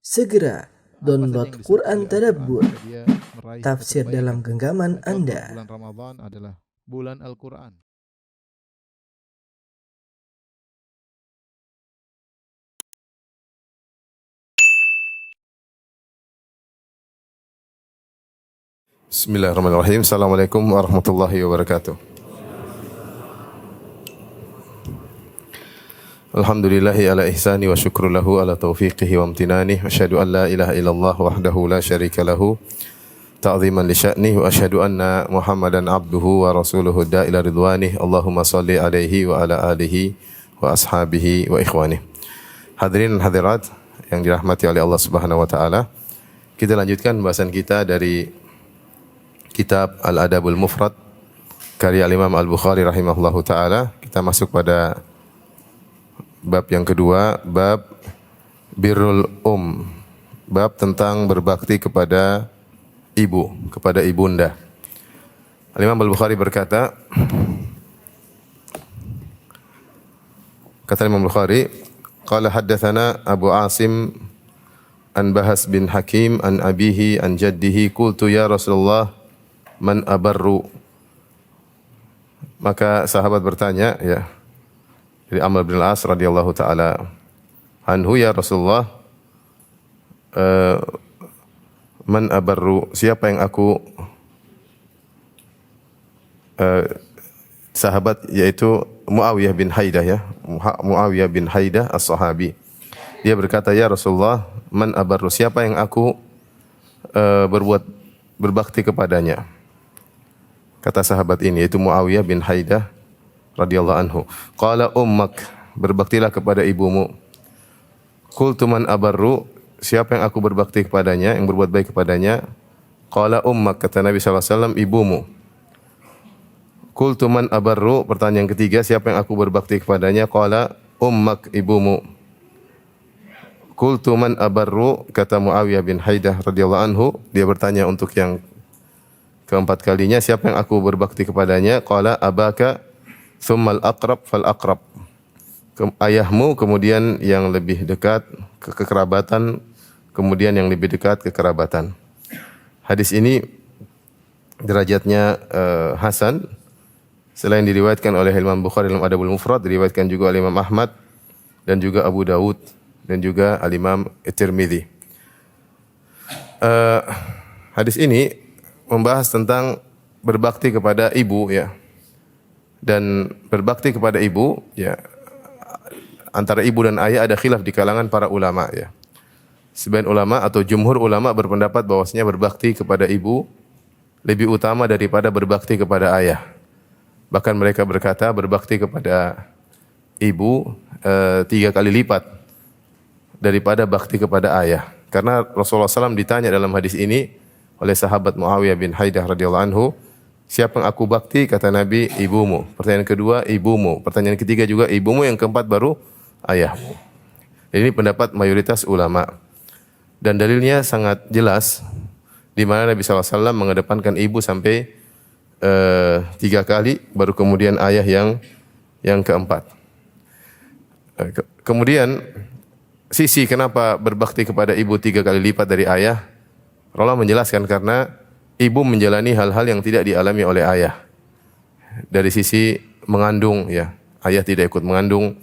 Segera download Quran Tadabbur, dia meraih tafsir kebaikan. dalam genggaman Contoh, Anda. bulan Ramadan adalah bulan Al-Quran. Bismillahirrahmanirrahim. Assalamualaikum warahmatullahi wabarakatuh. Alhamdulillahi ala ihsani wa syukru lahu ala taufiqihi wa amtinani. Asyhadu an la ilaha illallah wahdahu la syarika lahu ta'ziman li sya'nih wa asyhadu anna Muhammadan abduhu wa rasuluhu da'ila ridwanih. Allahumma salli alaihi wa ala alihi wa ashabihi wa ikhwanih. Hadirin dan hadirat yang dirahmati oleh Allah Subhanahu wa taala. Kita lanjutkan pembahasan kita dari kitab Al-Adabul Mufrad karya Imam Al-Bukhari rahimahullahu taala. Kita masuk pada bab yang kedua, bab birrul bab tentang berbakti kepada ibu, kepada ibunda. Imam Al-Bukhari berkata, kata Imam Al-Bukhari, qala haddatsana Abu Asim an Bahas bin Hakim an abihi an jaddihi qultu ya Rasulullah man abarru. Maka sahabat bertanya, ya, dari Amr bin Al-As radhiyallahu taala anhu, ya Rasulullah, man abarru, siapa yang aku sahabat yaitu Muawiyah bin Haidah, ya, Muawiyah bin Haidah as-sahabi. Dia berkata, ya Rasulullah, man abarru, siapa yang aku berbakti kepadanya. Kata sahabat ini, yaitu Muawiyah bin Haidah radhiyallahu anhu. Qala ummak, berbaktilah kepada ibumu. Qultu man abarru, siapa yang aku berbakti kepadanya, yang berbuat baik kepadanya. Qala ummak, kata Nabi SAW, ibumu. Qultu man abarru, pertanyaan ketiga, siapa yang aku berbakti kepadanya. Qala ummak, ibumu. Qultu man abarru, kata Muawiyah bin Haidah radhiyallahu anhu. Dia bertanya untuk yang keempat kalinya, siapa yang aku berbakti kepadanya. Qala abaka thummal aqrab fal aqrab, ayahmu, kemudian yang lebih dekat kekerabatan, kemudian yang lebih dekat kekerabatan. Hadis ini derajatnya hasan. Selain diriwayatkan oleh Imam Bukhari dalam Adabul Mufrad, diriwayatkan juga oleh Imam Ahmad dan juga Abu Dawud dan juga Al-Imam At-Tirmidzi. Hadis ini membahas tentang berbakti kepada ibu, ya. Dan berbakti kepada ibu, ya, antara ibu dan ayah ada khilaf di kalangan para ulama, ya. Sebagian ulama atau jumhur ulama berpendapat bahwasanya berbakti kepada ibu lebih utama daripada berbakti kepada ayah. Bahkan mereka berkata berbakti kepada ibu 3 kali lipat daripada bakti kepada ayah. Karena Rasulullah SAW ditanya dalam hadis ini oleh sahabat Muawiyah bin Haidah radhiyallahu anhu, siapa yang aku bakti? Kata Nabi, ibumu. Pertanyaan kedua, ibumu. Pertanyaan ketiga juga ibumu. Yang keempat baru ayahmu. Ini pendapat mayoritas ulama. Dan dalilnya sangat jelas, di mana Nabi SAW mengedepankan ibu sampai 3 kali, baru kemudian ayah yang keempat. Kemudian sisi kenapa berbakti kepada ibu 3 kali lipat dari ayah, Allah menjelaskan karena ibu menjalani hal-hal yang tidak dialami oleh ayah. Dari sisi mengandung, ya, ayah tidak ikut mengandung.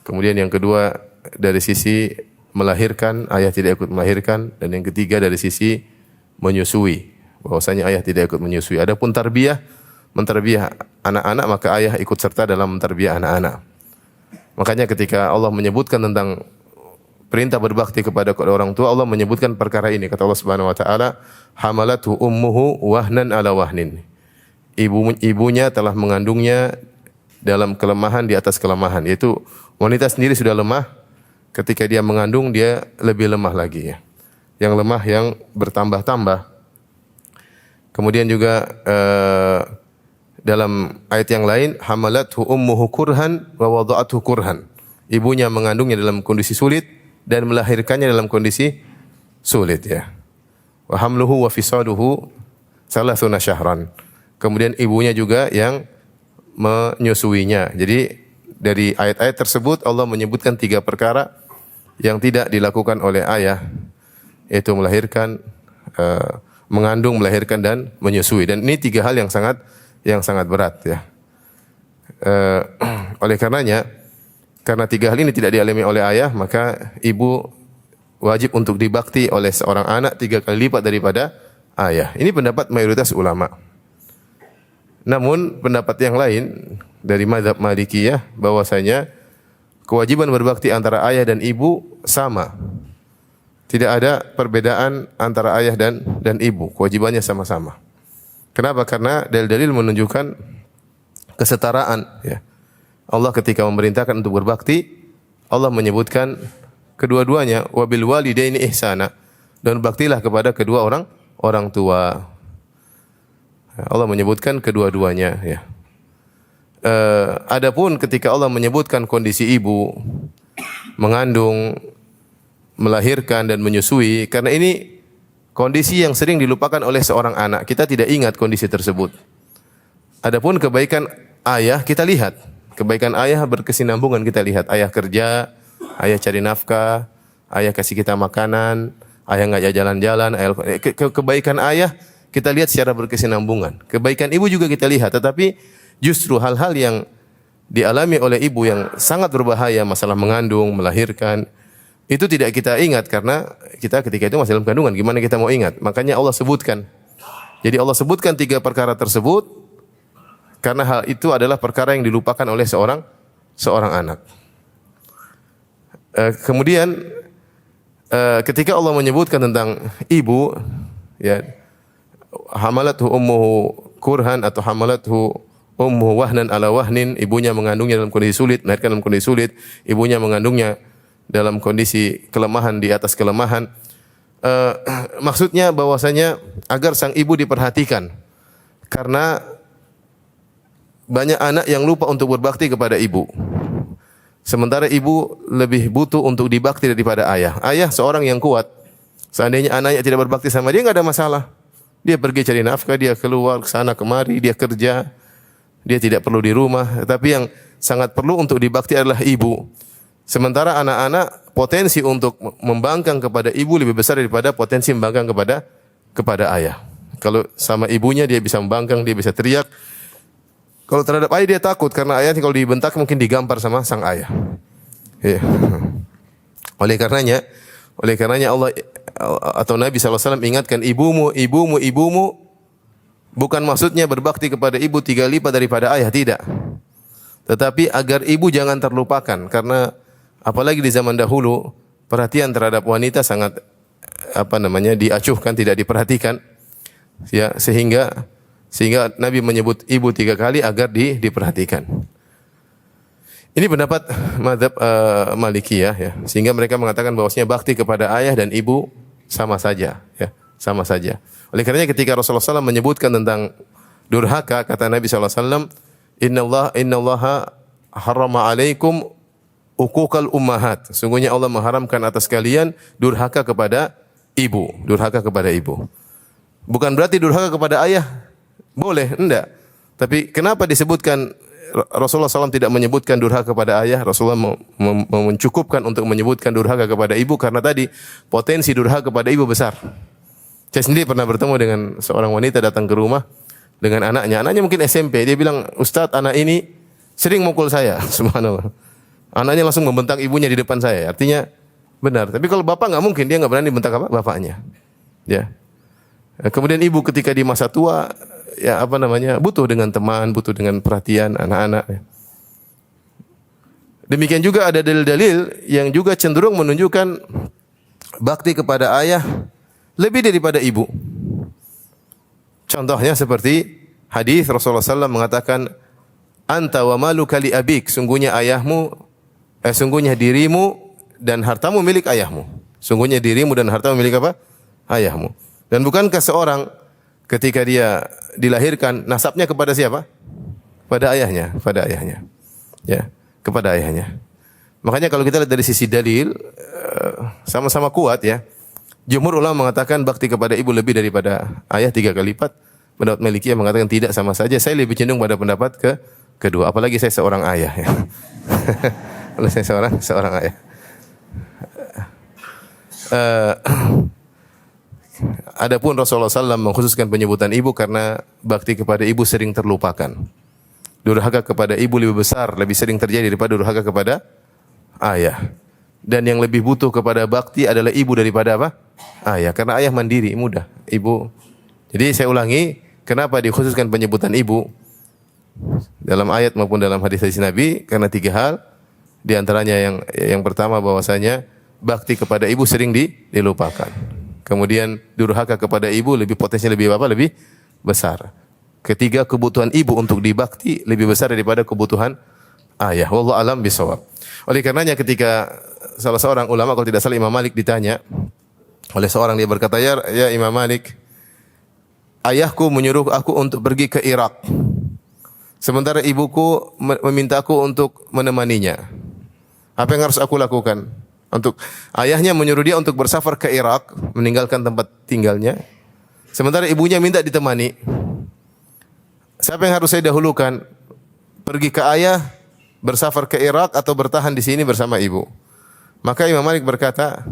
Kemudian yang kedua dari sisi melahirkan, ayah tidak ikut melahirkan. Dan yang ketiga dari sisi menyusui, bahwasanya ayah tidak ikut menyusui. Adapun tarbiyah, mentarbiyah anak-anak, maka ayah ikut serta dalam mentarbiyah anak-anak. Makanya ketika Allah menyebutkan tentang perintah berbakti kepada orang tua, Allah menyebutkan perkara ini. Kata Allah Subhanahu wa taala, hamalathu ummuhu wahnan ala wahnin. Ibunya telah mengandungnya dalam kelemahan di atas kelemahan, yaitu wanita sendiri sudah lemah, ketika dia mengandung dia lebih lemah lagi, ya. Yang lemah yang bertambah-tambah. Kemudian juga dalam ayat yang lain, hamalathu ummuhu kurhan wa wada'athu kurhan. Ibunya mengandungnya dalam kondisi sulit dan melahirkannya dalam kondisi sulit, ya. Wa hamluhu wa fisaluhu salasuna syahran. Kemudian ibunya juga yang menyusuinya. Jadi dari ayat-ayat tersebut Allah menyebutkan 3 perkara yang tidak dilakukan oleh ayah yaitu melahirkan, mengandung, melahirkan dan menyusui. Dan ini 3 hal yang sangat berat ya. Oleh karenanya, karena 3 hal ini tidak dialami oleh ayah, maka ibu wajib untuk dibakti oleh seorang anak 3 kali lipat daripada ayah. Ini pendapat mayoritas ulama. Namun pendapat yang lain dari mazhab Malikiyah bahwasanya kewajiban berbakti antara ayah dan ibu sama. Tidak ada perbedaan antara ayah dan ibu, kewajibannya sama-sama. Kenapa? Karena dalil-dalil menunjukkan kesetaraan ya. Allah ketika memerintahkan untuk berbakti, Allah menyebutkan kedua-duanya, wabil walidaini ihsana, dan baktilah kepada kedua orang tua. Allah menyebutkan kedua-duanya ya. Adapun ketika Allah menyebutkan kondisi ibu mengandung, melahirkan dan menyusui, karena ini kondisi yang sering dilupakan oleh seorang anak. Kita tidak ingat kondisi tersebut. Adapun kebaikan ayah kita lihat. Kebaikan ayah berkesinambungan kita lihat. Ayah kerja, ayah cari nafkah, ayah kasih kita makanan, ayah ngajak jalan-jalan, kebaikan ayah kita lihat secara berkesinambungan. Kebaikan ibu juga kita lihat, tetapi justru hal-hal yang dialami oleh ibu yang sangat berbahaya, masalah mengandung, melahirkan, itu tidak kita ingat karena kita ketika itu masih dalam kandungan. Gimana kita mau ingat? Makanya Allah sebutkan. Jadi Allah sebutkan 3 perkara tersebut karena hal itu adalah perkara yang dilupakan oleh seorang anak. Kemudian ketika Allah menyebutkan tentang ibu, ya, hamalathu ummuhu kurhan atau hamalathu ummuhu wahnan ala wahnin, ibunya mengandungnya dalam kondisi sulit, melahirkan dalam kondisi sulit, ibunya mengandungnya dalam kondisi kelemahan di atas kelemahan. Maksudnya bahwasanya agar sang ibu diperhatikan, karena banyak anak yang lupa untuk berbakti kepada ibu. Sementara ibu lebih butuh untuk dibakti daripada ayah. Ayah seorang yang kuat. Seandainya anaknya tidak berbakti sama dia, enggak ada masalah. Dia pergi cari nafkah, dia keluar ke sana kemari, dia kerja. Dia tidak perlu di rumah. Tapi yang sangat perlu untuk dibakti adalah ibu. Sementara anak-anak potensi untuk membangkang kepada ibu lebih besar daripada potensi membangkang kepada ayah. Kalau sama ibunya dia bisa membangkang, dia bisa teriak. Kalau terhadap ayah dia takut karena ayah kalau dibentak mungkin digampar sama sang ayah. Ya. Oleh karenanya Allah atau Nabi SAW ingatkan ibumu bukan maksudnya berbakti kepada ibu 3 lipat daripada ayah, tidak. Tetapi agar ibu jangan terlupakan, karena apalagi di zaman dahulu perhatian terhadap wanita sangat diacuhkan, tidak diperhatikan. Ya, sehingga Nabi menyebut ibu 3 kali agar diperhatikan. Ini pendapat mazhab Malikiyah ya. Sehingga mereka mengatakan bahwasanya bakti kepada ayah dan ibu sama saja ya, sama saja. Oleh karenanya ketika Rasulullah SAW menyebutkan tentang durhaka, kata Nabi SAW, Innallaha harrama alaikum uquqal ummahat. Sungguhnya Allah mengharamkan atas kalian durhaka kepada ibu, durhaka kepada ibu. Bukan berarti durhaka kepada ayah boleh, enggak. Tapi kenapa disebutkan Rasulullah SAW tidak menyebutkan durhaka kepada ayah? Rasulullah mencukupkan untuk menyebutkan durhaka kepada ibu karena tadi potensi durhaka kepada ibu besar. Saya sendiri pernah bertemu dengan seorang wanita datang ke rumah dengan anaknya. Anaknya mungkin SMP. Dia bilang, Ustadz, anak ini sering mukul saya. Subhanallah. Anaknya langsung membentak ibunya di depan saya. Artinya benar. Tapi kalau bapak nggak mungkin, dia nggak berani bentak bapaknya. Ya. Kemudian ibu ketika di masa tua, ya butuh dengan teman, butuh dengan perhatian anak-anak. Demikian juga ada dalil-dalil yang juga cenderung menunjukkan bakti kepada ayah lebih daripada ibu. Contohnya seperti hadis Rasulullah SAW mengatakan, Anta wa maluka li abik, sungguhnya dirimu dan hartamu milik ayahmu. Sungguhnya dirimu dan hartamu milik apa? Ayahmu. Dan bukankah seorang ketika dia dilahirkan nasabnya kepada siapa? Pada ayahnya, Ya, kepada ayahnya. Makanya kalau kita lihat dari sisi dalil sama-sama kuat ya. Jumhur ulama mengatakan bakti kepada ibu lebih daripada ayah 3 kali lipat. Pendapat Malikiyah mengatakan tidak, sama saja. Saya lebih cenderung pada pendapat kedua. Apalagi saya seorang ayah ya. Kalau saya seorang ayah. Adapun Rasulullah SAW mengkhususkan penyebutan ibu karena bakti kepada ibu sering terlupakan. Durhaka kepada ibu lebih besar, lebih sering terjadi daripada durhaka kepada ayah. Dan yang lebih butuh kepada bakti adalah ibu daripada apa? Ayah. Karena ayah mandiri, mudah. Ibu. Jadi saya ulangi, kenapa dikhususkan penyebutan ibu dalam ayat maupun dalam hadis-hadis Nabi? Karena 3 hal. Di antaranya yang pertama bahwasanya bakti kepada ibu sering dilupakan. Kemudian durhaka kepada ibu lebih potensinya lebih apa? Lebih besar. Ketiga, kebutuhan ibu untuk dibakti lebih besar daripada kebutuhan ayah. Wallahu alam bisawab. Oleh karenanya ketika salah seorang ulama, kalau tidak salah Imam Malik, ditanya oleh seorang, dia berkata, ya Imam Malik, ayahku menyuruh aku untuk pergi ke Irak. Sementara ibuku memintaku untuk menemaninya. Apa yang harus aku lakukan? Untuk ayahnya menyuruh dia untuk bersafar ke Irak, meninggalkan tempat tinggalnya. Sementara ibunya minta ditemani. Siapa yang harus saya dahulukan? Pergi ke ayah, bersafar ke Irak, atau bertahan di sini bersama ibu? Maka Imam Malik berkata,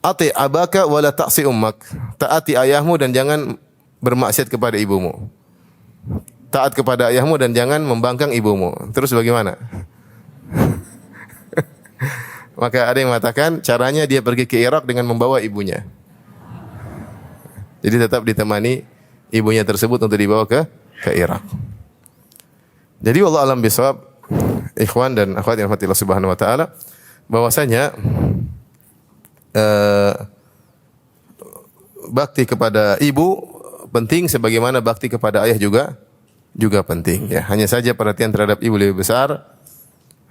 ati abaka wa la ta'si ummak. Taati ayahmu dan jangan bermaksiat kepada ibumu. Taat kepada ayahmu dan jangan membangkang ibumu. Terus bagaimana? Maka ada yang mengatakan caranya dia pergi ke Irak dengan membawa ibunya. Jadi tetap ditemani ibunya tersebut untuk dibawa ke Irak. Jadi wallahu alam bisawab, ikhwan dan akhwat yang rahmatillah subhanahu wa ta'ala, bahwasanya bakti kepada ibu penting sebagaimana bakti kepada ayah juga penting ya. Hanya saja perhatian terhadap ibu lebih besar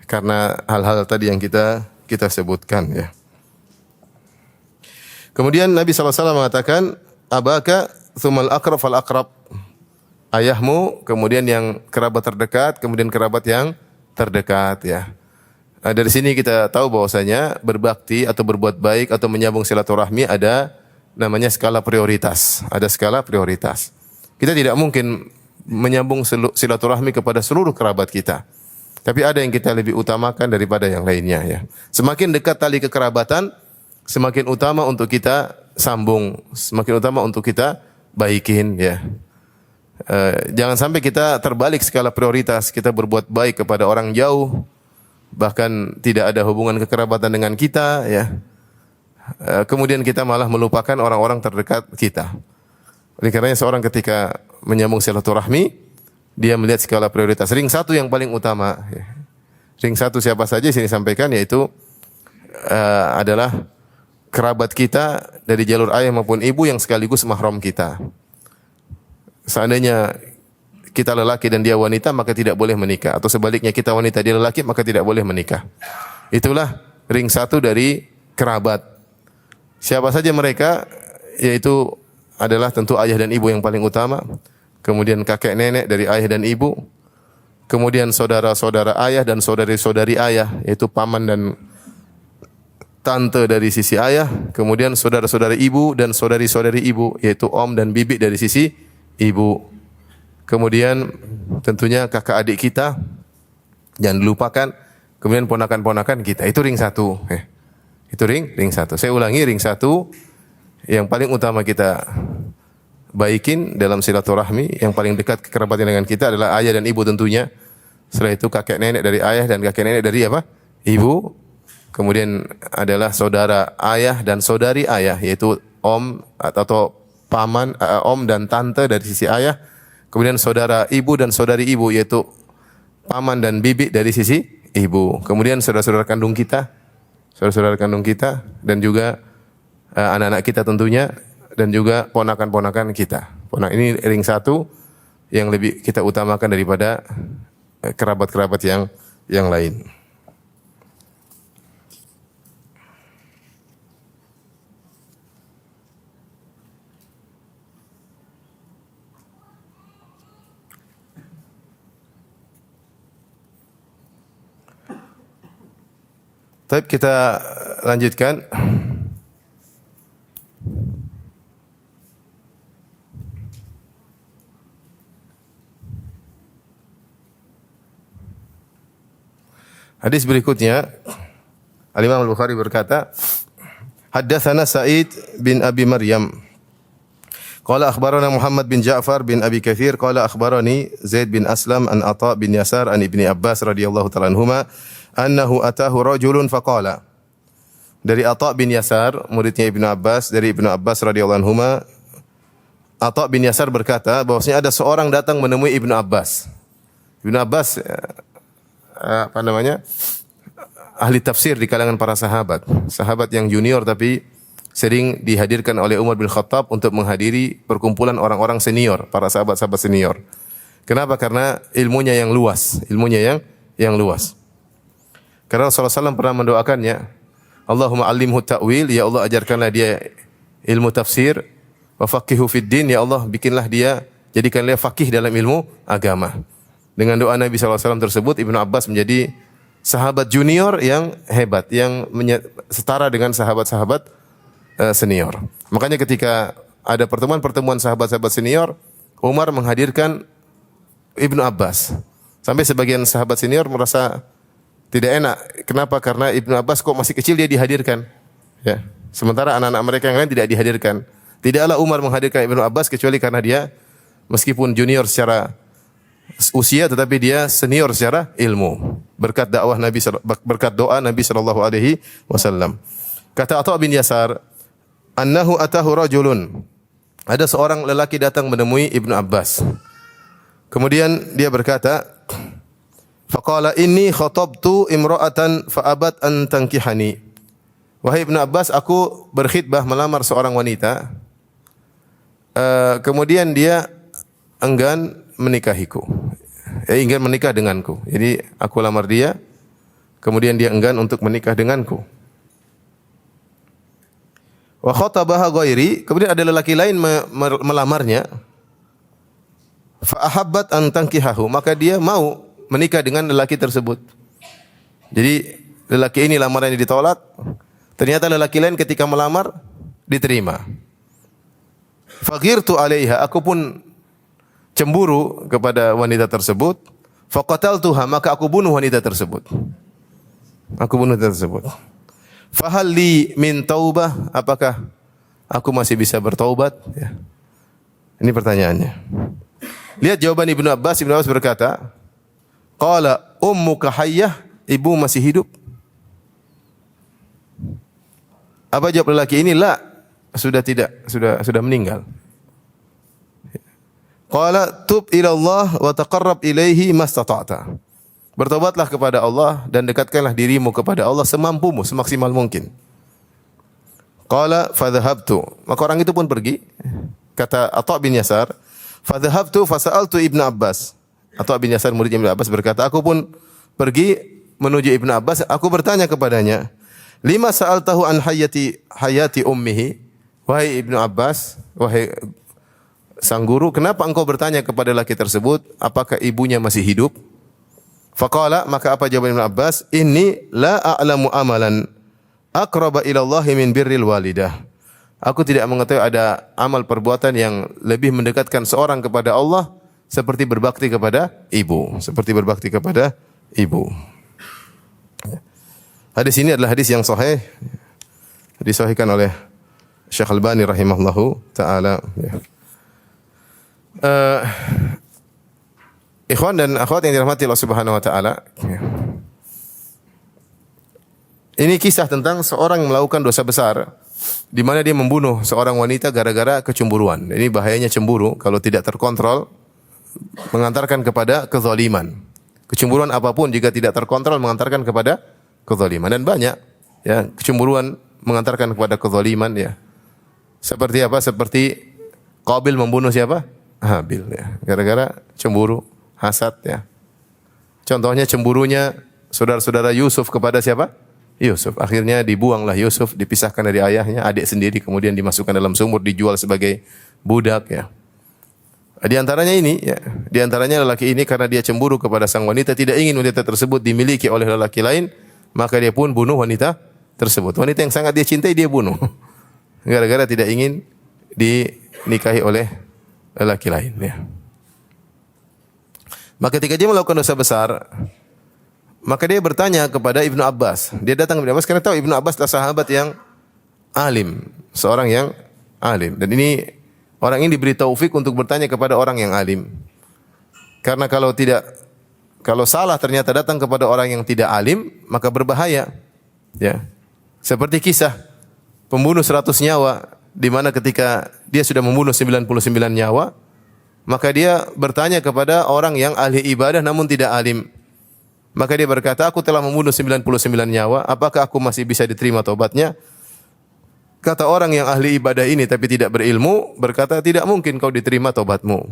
karena hal-hal tadi yang kita sebutkan ya. Kemudian Nabi SAW mengatakan, abaka tsumal aqrab fal aqrab. Ayahmu, kemudian yang kerabat terdekat, kemudian kerabat yang terdekat ya. Dari sini kita tahu bahwasanya berbakti atau berbuat baik atau menyambung silaturahmi ada namanya skala prioritas. Ada skala prioritas. Kita tidak mungkin menyambung silaturahmi kepada seluruh kerabat kita. Tapi ada yang kita lebih utamakan daripada yang lainnya ya. Semakin dekat tali kekerabatan, semakin utama untuk kita sambung, semakin utama untuk kita baikin ya. Jangan sampai kita terbalik skala prioritas, kita berbuat baik kepada orang jauh, bahkan tidak ada hubungan kekerabatan dengan kita ya. Kemudian kita malah melupakan orang-orang terdekat kita. Oleh karenanya seorang ketika menyambung silaturahmi, dia melihat skala prioritas. Ring 1 yang paling utama. Ring 1 siapa saja sini sampaikan, yaitu adalah kerabat kita dari jalur ayah maupun ibu yang sekaligus mahram kita. Seandainya kita lelaki dan dia wanita, maka tidak boleh menikah. Atau sebaliknya kita wanita dia lelaki, maka tidak boleh menikah. Itulah ring 1 dari kerabat. Siapa saja mereka, yaitu adalah tentu ayah dan ibu yang paling utama. Kemudian kakek nenek dari ayah dan ibu. Kemudian saudara-saudara ayah dan saudari-saudari ayah, yaitu paman dan tante dari sisi ayah. Kemudian saudara-saudari ibu dan saudari-saudari ibu, yaitu om dan bibi dari sisi ibu. Kemudian tentunya kakak adik kita, jangan dilupakan. Kemudian ponakan-ponakan kita. Itu ring 1. Itu ring 1. Saya ulangi, ring 1 yang paling utama kita baikin dalam silaturahmi, yang paling dekat kekerabatan dengan kita adalah ayah dan ibu tentunya. Setelah itu kakek nenek dari ayah dan kakek nenek dari apa? Ibu. Kemudian adalah saudara ayah dan saudari ayah, yaitu om atau paman, om dan tante dari sisi ayah. Kemudian saudara ibu dan saudari ibu, yaitu paman dan bibi dari sisi ibu. Kemudian saudara-saudara kandung kita, dan juga anak-anak kita tentunya, dan juga ponakan-ponakan kita. Ini ring 1 yang lebih kita utamakan daripada kerabat-kerabat yang lain. Baik, kita lanjutkan. Hadis berikutnya, Al-Imam Al-Bukhari berkata, Haddatsana Sa'id bin Abi Maryam Qala akhbarana Muhammad bin Ja'far bin Abi Katsir qala akhbarani Zaid bin Aslam an Atha bin Yasar an Ibni Abbas radhiyallahu ta'ala anhuma annahu atahu rajulun faqala. Dari Atha bin Yasar, muridnya Ibnu Abbas, dari Ibnu Abbas radhiyallahu anhuma, Atha bin Yasar berkata bahwasanya ada seorang datang menemui Ibnu Abbas. Ibnu Abbas apa namanya? Ahli tafsir di kalangan para sahabat. Sahabat yang junior tapi sering dihadirkan oleh Umar bin Khattab untuk menghadiri perkumpulan orang-orang senior, para sahabat-sahabat senior. Kenapa? Karena ilmunya yang luas, yang luas. Karena Rasulullah SAW pernah mendoakannya, Allahumma allimhu ta'wil, ya Allah ajarkanlah dia ilmu tafsir, wa faqihu fid din, ya Allah bikinlah dia, jadikanlah dia faqih dalam ilmu agama. Dengan doa Nabi SAW tersebut, Ibnu Abbas menjadi sahabat junior yang hebat, yang setara dengan sahabat-sahabat senior. Makanya ketika ada pertemuan-pertemuan sahabat-sahabat senior, Umar menghadirkan Ibnu Abbas. Sampai sebagian sahabat senior merasa tidak enak. Kenapa? Karena Ibnu Abbas kok masih kecil dia dihadirkan. Ya. Sementara anak-anak mereka yang lain tidak dihadirkan. Tidaklah Umar menghadirkan Ibnu Abbas kecuali karena dia meskipun junior secara usia tetapi dia senior secara ilmu. Berkat doa Nabi sallallahu alaihi wasallam. Kata Atha bin Yasar, annahu atahu rajulun. Ada seorang lelaki datang menemui Ibnu Abbas. Kemudian dia berkata, faqala inni khatabtu imra'atan fa'abat an tankihani. Wahai Ibnu Abbas, aku berkhitbah melamar seorang wanita. Kemudian dia enggan menikahiku. Enggan menikah denganku. Jadi aku lamar dia, kemudian dia enggan untuk menikah denganku. Wa khatabaha ghairi, kemudian ada lelaki lain melamarnya. Fa ahabbat an tankihahu, maka dia mau menikah dengan lelaki tersebut. Jadi lelaki ini lamarannya ditolak, ternyata lelaki lain ketika melamar diterima. Faghirtu alaiha, aku pun cemburu kepada wanita tersebut. Faqataltuha, maka aku bunuh wanita tersebut. Fahal li min taubah, apakah aku masih bisa bertaubat? Ya. Ini pertanyaannya. Lihat jawaban Ibnu Abbas. Ibnu Abbas berkata, qala ummuka hayyah, ibu masih hidup? Apa jawab lelaki ini? La, sudah tidak, sudah meninggal. Qala tub ila Allah wa taqarrab ilaihi mastata'ta. Bertobatlah kepada Allah dan dekatkanlah dirimu kepada Allah semampumu, semaksimal mungkin. Qala fadhahabtu, maka orang itu pun pergi. Kata Atha bin Yasar, fadhahabtu fasa'altu Ibnu Abbas. Atha bin Yasar murid Ibnu Abbas berkata, aku pun pergi menuju Ibnu Abbas, aku bertanya kepadanya, lima sa'altahu an hayati ummihi. Wahai Ibnu Abbas, wahai sang guru, kenapa engkau bertanya kepada laki tersebut apakah ibunya masih hidup? Faqala, maka apa jawaban Ibnu Abbas? Inni la a'lamu amalan aqraba ila Allah min birril walidah. Aku tidak mengetahui ada amal perbuatan yang lebih mendekatkan seorang kepada Allah seperti berbakti kepada ibu. Hadis ini adalah hadis yang sahih, disahihkan oleh Syekh Albani rahimahullahu taala. Ikhwan dan akhwat yang dirahmati Allah Subhanahu wa taala. Ini kisah tentang seorang yang melakukan dosa besar di mana dia membunuh seorang wanita gara-gara kecemburuan. Ini bahayanya cemburu kalau tidak terkontrol mengantarkan kepada kezaliman. Kecemburuan apapun jika tidak terkontrol mengantarkan kepada kezaliman, dan banyak ya kecemburuan mengantarkan kepada kezaliman ya. Seperti apa? Seperti Qabil membunuh siapa? Habil ya. Gara-gara cemburu, hasad ya. Contohnya cemburunya saudara-saudara Yusuf kepada siapa? Yusuf. Akhirnya dibuanglah Yusuf, dipisahkan dari ayahnya, adik sendiri, kemudian dimasukkan dalam sumur, dijual sebagai budak ya. Di antaranya ini ya, di antaranya lelaki ini karena dia cemburu kepada sang wanita, tidak ingin wanita tersebut dimiliki oleh lelaki lain, maka dia pun bunuh wanita tersebut. Wanita yang sangat dia cintai dia bunuh. Gara-gara tidak ingin dinikahi oleh lelaki lain ya. Maka ketika dia melakukan dosa besar, maka dia bertanya kepada Ibnu Abbas. Dia datang ke Ibnu Abbas karena tahu Ibnu Abbas adalah sahabat yang alim, seorang yang alim. Dan ini Orang ini diberi taufik untuk bertanya kepada orang yang alim. Karena kalau salah ternyata datang kepada orang yang tidak alim, maka berbahaya. Ya. Seperti kisah pembunuh 100 nyawa, di mana ketika dia sudah membunuh 99 nyawa, maka dia bertanya kepada orang yang ahli ibadah namun tidak alim. Maka dia berkata, aku telah membunuh 99 nyawa, apakah aku masih bisa diterima taubatnya? Kata orang yang ahli ibadah ini tapi tidak berilmu, berkata, tidak mungkin kau diterima taubatmu.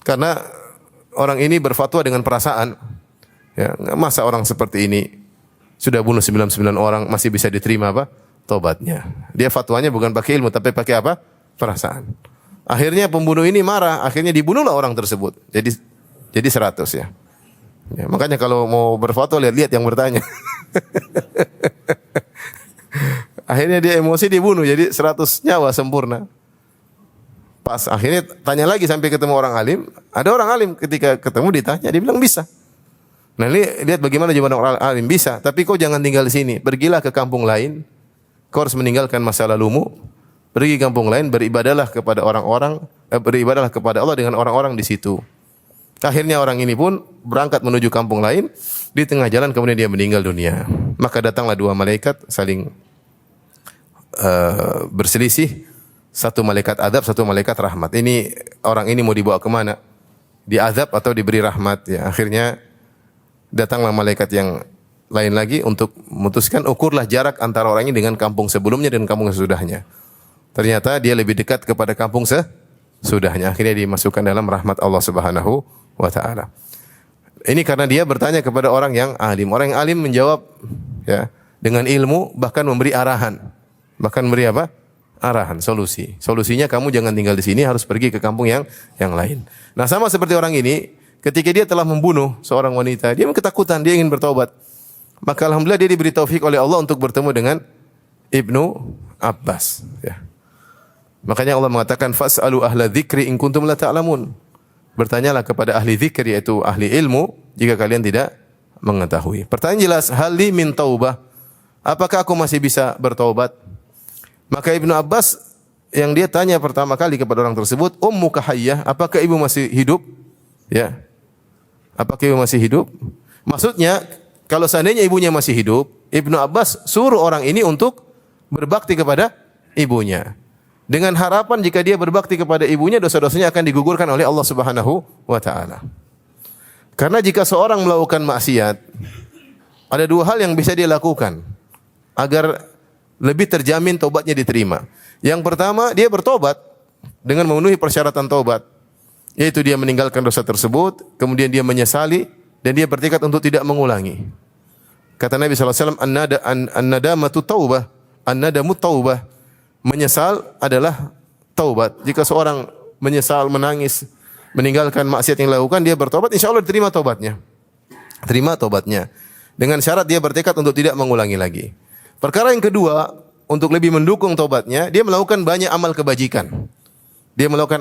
Karena orang ini berfatwa dengan perasaan. Ya, masa orang seperti ini sudah bunuh 99 orang masih bisa diterima apa? Taubatnya. Dia fatwanya bukan pakai ilmu tapi pakai apa? Perasaan. Akhirnya pembunuh ini marah, akhirnya dibunuhlah orang tersebut. Jadi 100 ya. Ya, makanya kalau mau berfatwa lihat yang bertanya. Akhirnya dia emosi dibunuh jadi 100 nyawa sempurna. Pas akhirnya tanya lagi sampai ketemu orang alim, ada orang alim ketika ketemu ditanya dia bilang bisa. Nah, ini lihat bagaimana jawaban orang alim, bisa, tapi kau jangan tinggal di sini, pergilah ke kampung lain. Kau harus meninggalkan masa lalumu, pergi ke kampung lain, beribadahlah kepada beribadahlah kepada Allah dengan orang-orang di situ. Akhirnya orang ini pun berangkat menuju kampung lain, di tengah jalan kemudian dia meninggal dunia. Maka datanglah dua malaikat saling berselisih, satu malaikat adab, satu malaikat rahmat. Ini orang ini mau dibawa kemana? Diazab atau diberi rahmat? Ya, akhirnya datanglah malaikat yang lain lagi untuk memutuskan, ukurlah jarak antara orang ini dengan kampung sebelumnya dan kampung sesudahnya. Ternyata dia lebih dekat kepada kampung sesudahnya. Akhirnya dimasukkan dalam rahmat Allah Subhanahu wa taala. Ini karena dia bertanya kepada orang yang alim. Orang yang alim menjawab ya dengan ilmu, bahkan memberi arahan. Bahkan memberi apa? Arahan, solusi. Solusinya kamu jangan tinggal di sini, harus pergi ke kampung yang lain. Nah, sama seperti orang ini, ketika dia telah membunuh seorang wanita, dia ketakutan, dia ingin bertobat. Maka alhamdulillah dia diberi taufik oleh Allah untuk bertemu dengan Ibnu Abbas, ya. Makanya Allah mengatakan fas'alu ahla dzikri in kuntum la ta'lamun. Bertanyalah kepada ahli dzikir, yaitu ahli ilmu, jika kalian tidak mengetahui. Pertanyaan jelas, hal li min taubah? Apakah aku masih bisa bertaubat? Maka Ibnu Abbas yang dia tanya pertama kali kepada orang tersebut, ummuka hayyah, apakah ibu masih hidup? Ya. Apakah ibu masih hidup? Maksudnya, kalau seandainya ibunya masih hidup, Ibnu Abbas suruh orang ini untuk berbakti kepada ibunya. Dengan harapan jika dia berbakti kepada ibunya, dosa-dosanya akan digugurkan oleh Allah Subhanahu wa taala. Karena jika seorang melakukan maksiat, ada dua hal yang bisa dia lakukan agar lebih terjamin taubatnya diterima. Yang pertama, dia bertobat dengan memenuhi persyaratan taubat, yaitu dia meninggalkan dosa tersebut, kemudian dia menyesali dan dia bertekad untuk tidak mengulangi. Kata Nabi sallallahu alaihi wasallam, an-nadamatu taubah, an-nadamu taubah. Menyesal adalah taubat. Jika seorang menyesal, menangis, meninggalkan maksiat yang dilakukan, dia bertobat, insyaallah diterima taubatnya. Terima taubatnya. Dengan syarat dia bertekad untuk tidak mengulangi lagi. Perkara yang kedua, untuk lebih mendukung taubatnya, dia melakukan banyak amal kebajikan. Dia melakukan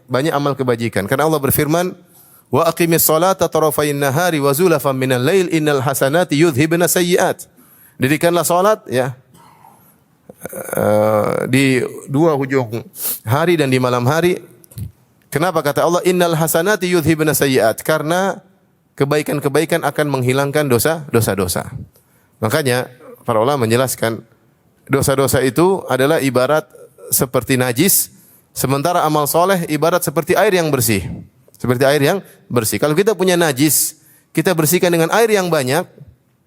banyak amal kebajikan. Karena Allah berfirman, wa aqimis salata tarafayn nahari wa zulafan minal lail innal hasanati yudhhibna sayyi'at. Dirikanlah salat ya di dua hujung hari dan di malam hari. Kenapa kata Allah innal hasanati yudhhibna sayyi'at? Karena kebaikan-kebaikan akan menghilangkan dosa-dosa. Makanya para ulama menjelaskan dosa-dosa itu adalah ibarat seperti najis, sementara amal soleh ibarat seperti air yang bersih. Seperti air yang bersih. Kalau kita punya najis, kita bersihkan dengan air yang banyak,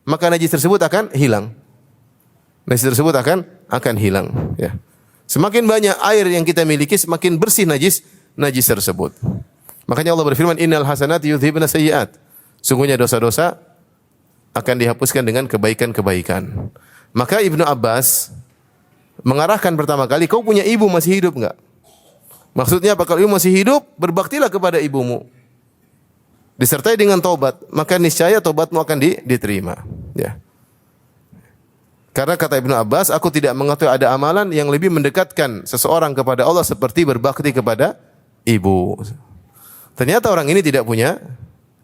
maka najis tersebut akan hilang. Najis tersebut akan hilang. Ya. Semakin banyak air yang kita miliki, semakin bersih najis tersebut. Makanya Allah berfirman, innal hasanati yudhhibna sayyi'at. Sungguhnya dosa-dosa akan dihapuskan dengan kebaikan-kebaikan. Maka Ibnu Abbas mengarahkan pertama kali, kau punya ibu masih hidup enggak? Maksudnya apa? Kalau ibu masih hidup, berbaktilah kepada ibumu. Disertai dengan taubat, maka niscaya taubatmu akan diterima. Ya. Karena kata Ibnu Abbas, aku tidak mengetahui ada amalan yang lebih mendekatkan seseorang kepada Allah seperti berbakti kepada ibu. Ternyata orang ini tidak punya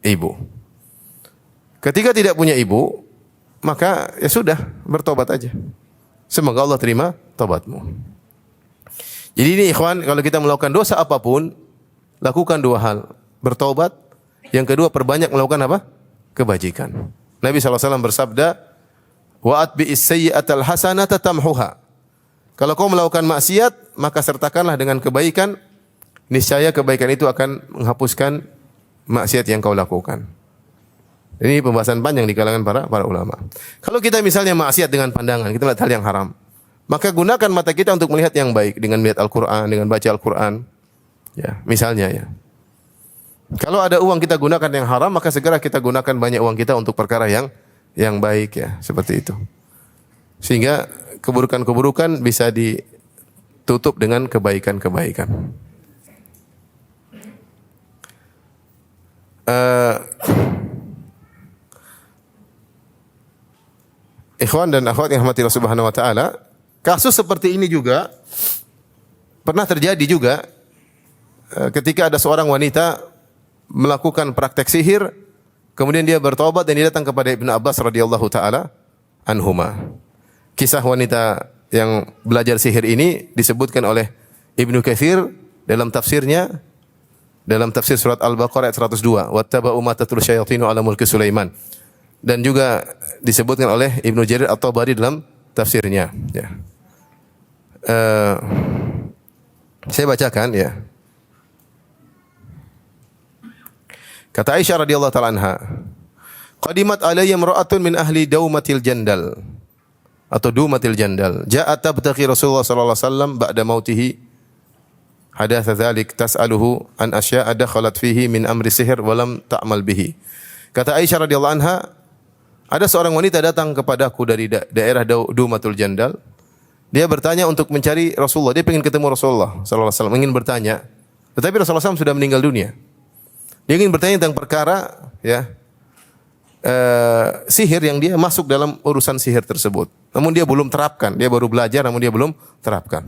ibu. Ketika tidak punya ibu, maka ya sudah, bertobat aja. Semoga Allah terima taubatmu. Jadi ini ikhwan, kalau kita melakukan dosa apapun, lakukan dua hal. Bertobat, yang kedua perbanyak melakukan apa? Kebajikan. Nabi SAW bersabda, "Wa'at bi'is sayyi'atal hasanata tamhuha." Kalau kau melakukan maksiat, maka sertakanlah dengan kebaikan, niscaya kebaikan itu akan menghapuskan maksiat yang kau lakukan. Ini pembahasan panjang di kalangan para ulama. Kalau kita misalnya maksiat dengan pandangan, kita melihat hal yang haram, maka gunakan mata kita untuk melihat yang baik dengan melihat Al-Qur'an, dengan baca Al-Qur'an. Ya, misalnya ya. Kalau ada uang kita gunakan yang haram, maka segera kita gunakan banyak uang kita untuk perkara yang baik ya, seperti itu. Sehingga keburukan-keburukan bisa ditutup dengan kebaikan-kebaikan. Ikhwan dan akhwat yang rahmati Allah Subhanahu wa taala, kasus seperti ini juga pernah terjadi juga ketika ada seorang wanita melakukan praktek sihir, kemudian dia bertobat dan dia datang kepada Ibnu Abbas radhiyallahu taala anhuma. Kisah wanita yang belajar sihir ini disebutkan oleh Ibnu Katsir dalam tafsirnya, dalam tafsir surat Al-Baqarah ayat 102, "Wattaba'u ma tatlu syayatinu 'ala mulki Sulaiman." Dan juga disebutkan oleh Ibnu Jarir At-Tabari dalam tafsirnya. Ya. Saya bacakan ya. Kata Aisyah radhiyallahu taala anha, "Qadimat alayya imra'atun min ahli daumatil jandal." Atau dumatil jandal. Ja'at tabtaqi Rasulullah sallallahu alaihi wasallam ba'da mautihi. Hadatsa dzalik tas'aluhu an asya'a dakhalat fihi min amri sihir wa lam ta'mal bihi. Kata Aisyah radhiyallahu anha, ada seorang wanita datang kepadaku dari daerah Dumatul Jandal. Dia bertanya untuk mencari Rasulullah. Dia ingin ketemu Rasulullah sallallahu alaihi wasallam, ingin bertanya. Tetapi Rasulullah SAW sudah meninggal dunia. Dia ingin bertanya tentang perkara ya sihir yang dia masuk dalam urusan sihir tersebut. Namun dia belum terapkan. Dia baru belajar namun dia belum terapkan.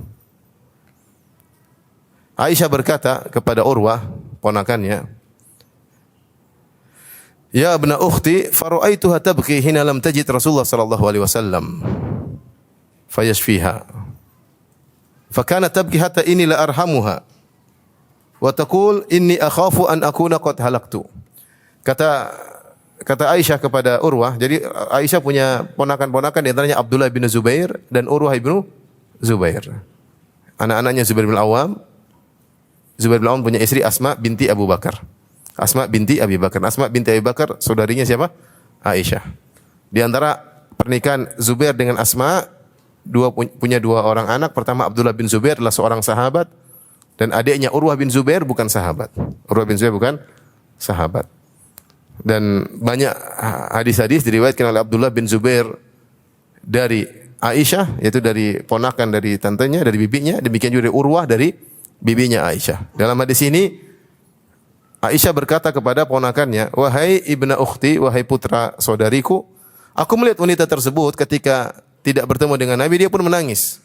Aisyah berkata kepada Urwah, ponakannya, "Ya ibna ukhti, fara'aituha tabki hina lam tajid Rasulullah sallallahu alaihi wasallam fayashfiha. Fakana tabki hatta inni la arhamuha wa taqul inni akhafu an akuna qad halaktu." Kata Aisyah kepada Urwah, jadi Aisyah punya ponakan-ponakan di antaranya Abdullah bin Zubair dan Urwah bin Zubair. Anak-anaknya Zubair bin Awam. Zubair bin Awam punya istri Asma binti Abu Bakar. Asma binti Abi Bakar. Asma binti Abi Bakar saudarinya siapa? Aisyah. Di antara pernikahan Zubair dengan Asma, punya dua orang anak. Pertama Abdullah bin Zubair adalah seorang sahabat dan adiknya Urwah bin Zubair bukan sahabat. Urwah bin Zubair bukan sahabat. Dan banyak hadis-hadis diriwayatkan oleh Abdullah bin Zubair dari Aisyah, yaitu dari ponakan dari tantenya, dari bibinya, demikian juga dari Urwah dari bibinya Aisyah. Dalam hadis ini Aisyah berkata kepada ponakannya, "Wahai ibna ukhti, wahai putra saudariku, aku melihat wanita tersebut ketika tidak bertemu dengan Nabi, dia pun menangis.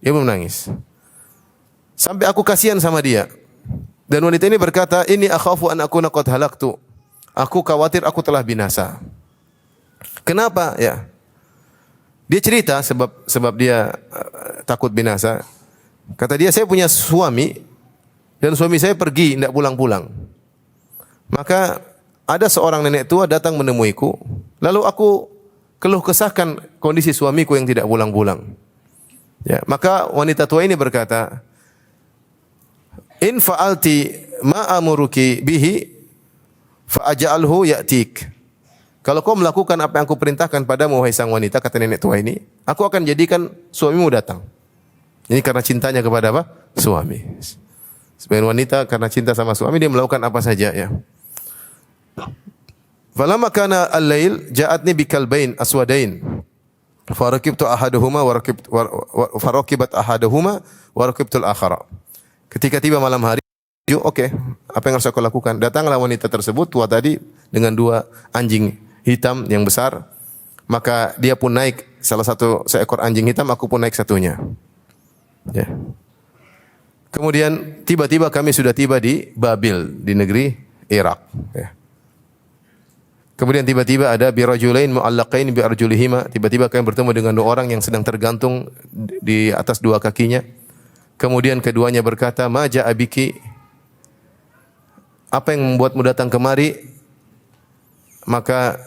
Dia pun menangis. Sampai aku kasihan sama dia. Dan wanita ini berkata, "Inni akhafu an akuna qad halaktu." Aku khawatir aku telah binasa. Kenapa? Ya. Dia cerita sebab dia takut binasa. Kata dia, "Saya punya suami dan suami saya pergi tidak pulang-pulang. Maka ada seorang nenek tua datang menemuiku. Lalu aku keluh kesahkan kondisi suamiku yang tidak pulang-pulang. Ya, maka wanita tua ini berkata, "In fa'alti ma amuruki bihi fa'aj'alhu ya'tik." Kalau kau melakukan apa yang aku perintahkan padamu wahai sang wanita, kata nenek tua ini, aku akan jadikan suamimu datang. Ini karena cintanya kepada apa? Suami. Sebagian wanita karena cinta sama suami dia melakukan apa saja ya. Falamma kana al-lail ja'atni bikalbain aswadain. Farakibtu ahaduhuma farakibat ahaduhuma wa rakibtu al-akhara. Ketika tiba malam hari, oke, apa yang harus aku lakukan? Datanglah wanita tersebut tua tadi dengan dua anjing hitam yang besar. Maka dia pun naik seekor anjing hitam, aku pun naik satunya. Ya. Kemudian tiba-tiba kami sudah tiba di Babil, di negeri Irak. Ya. Kemudian tiba-tiba ada birajulain mu'allaqain bi arjulihima. Tiba-tiba kami bertemu dengan dua orang yang sedang tergantung di atas dua kakinya. Kemudian keduanya berkata, "Ma ja'a biki?" Apa yang membuatmu datang kemari? Maka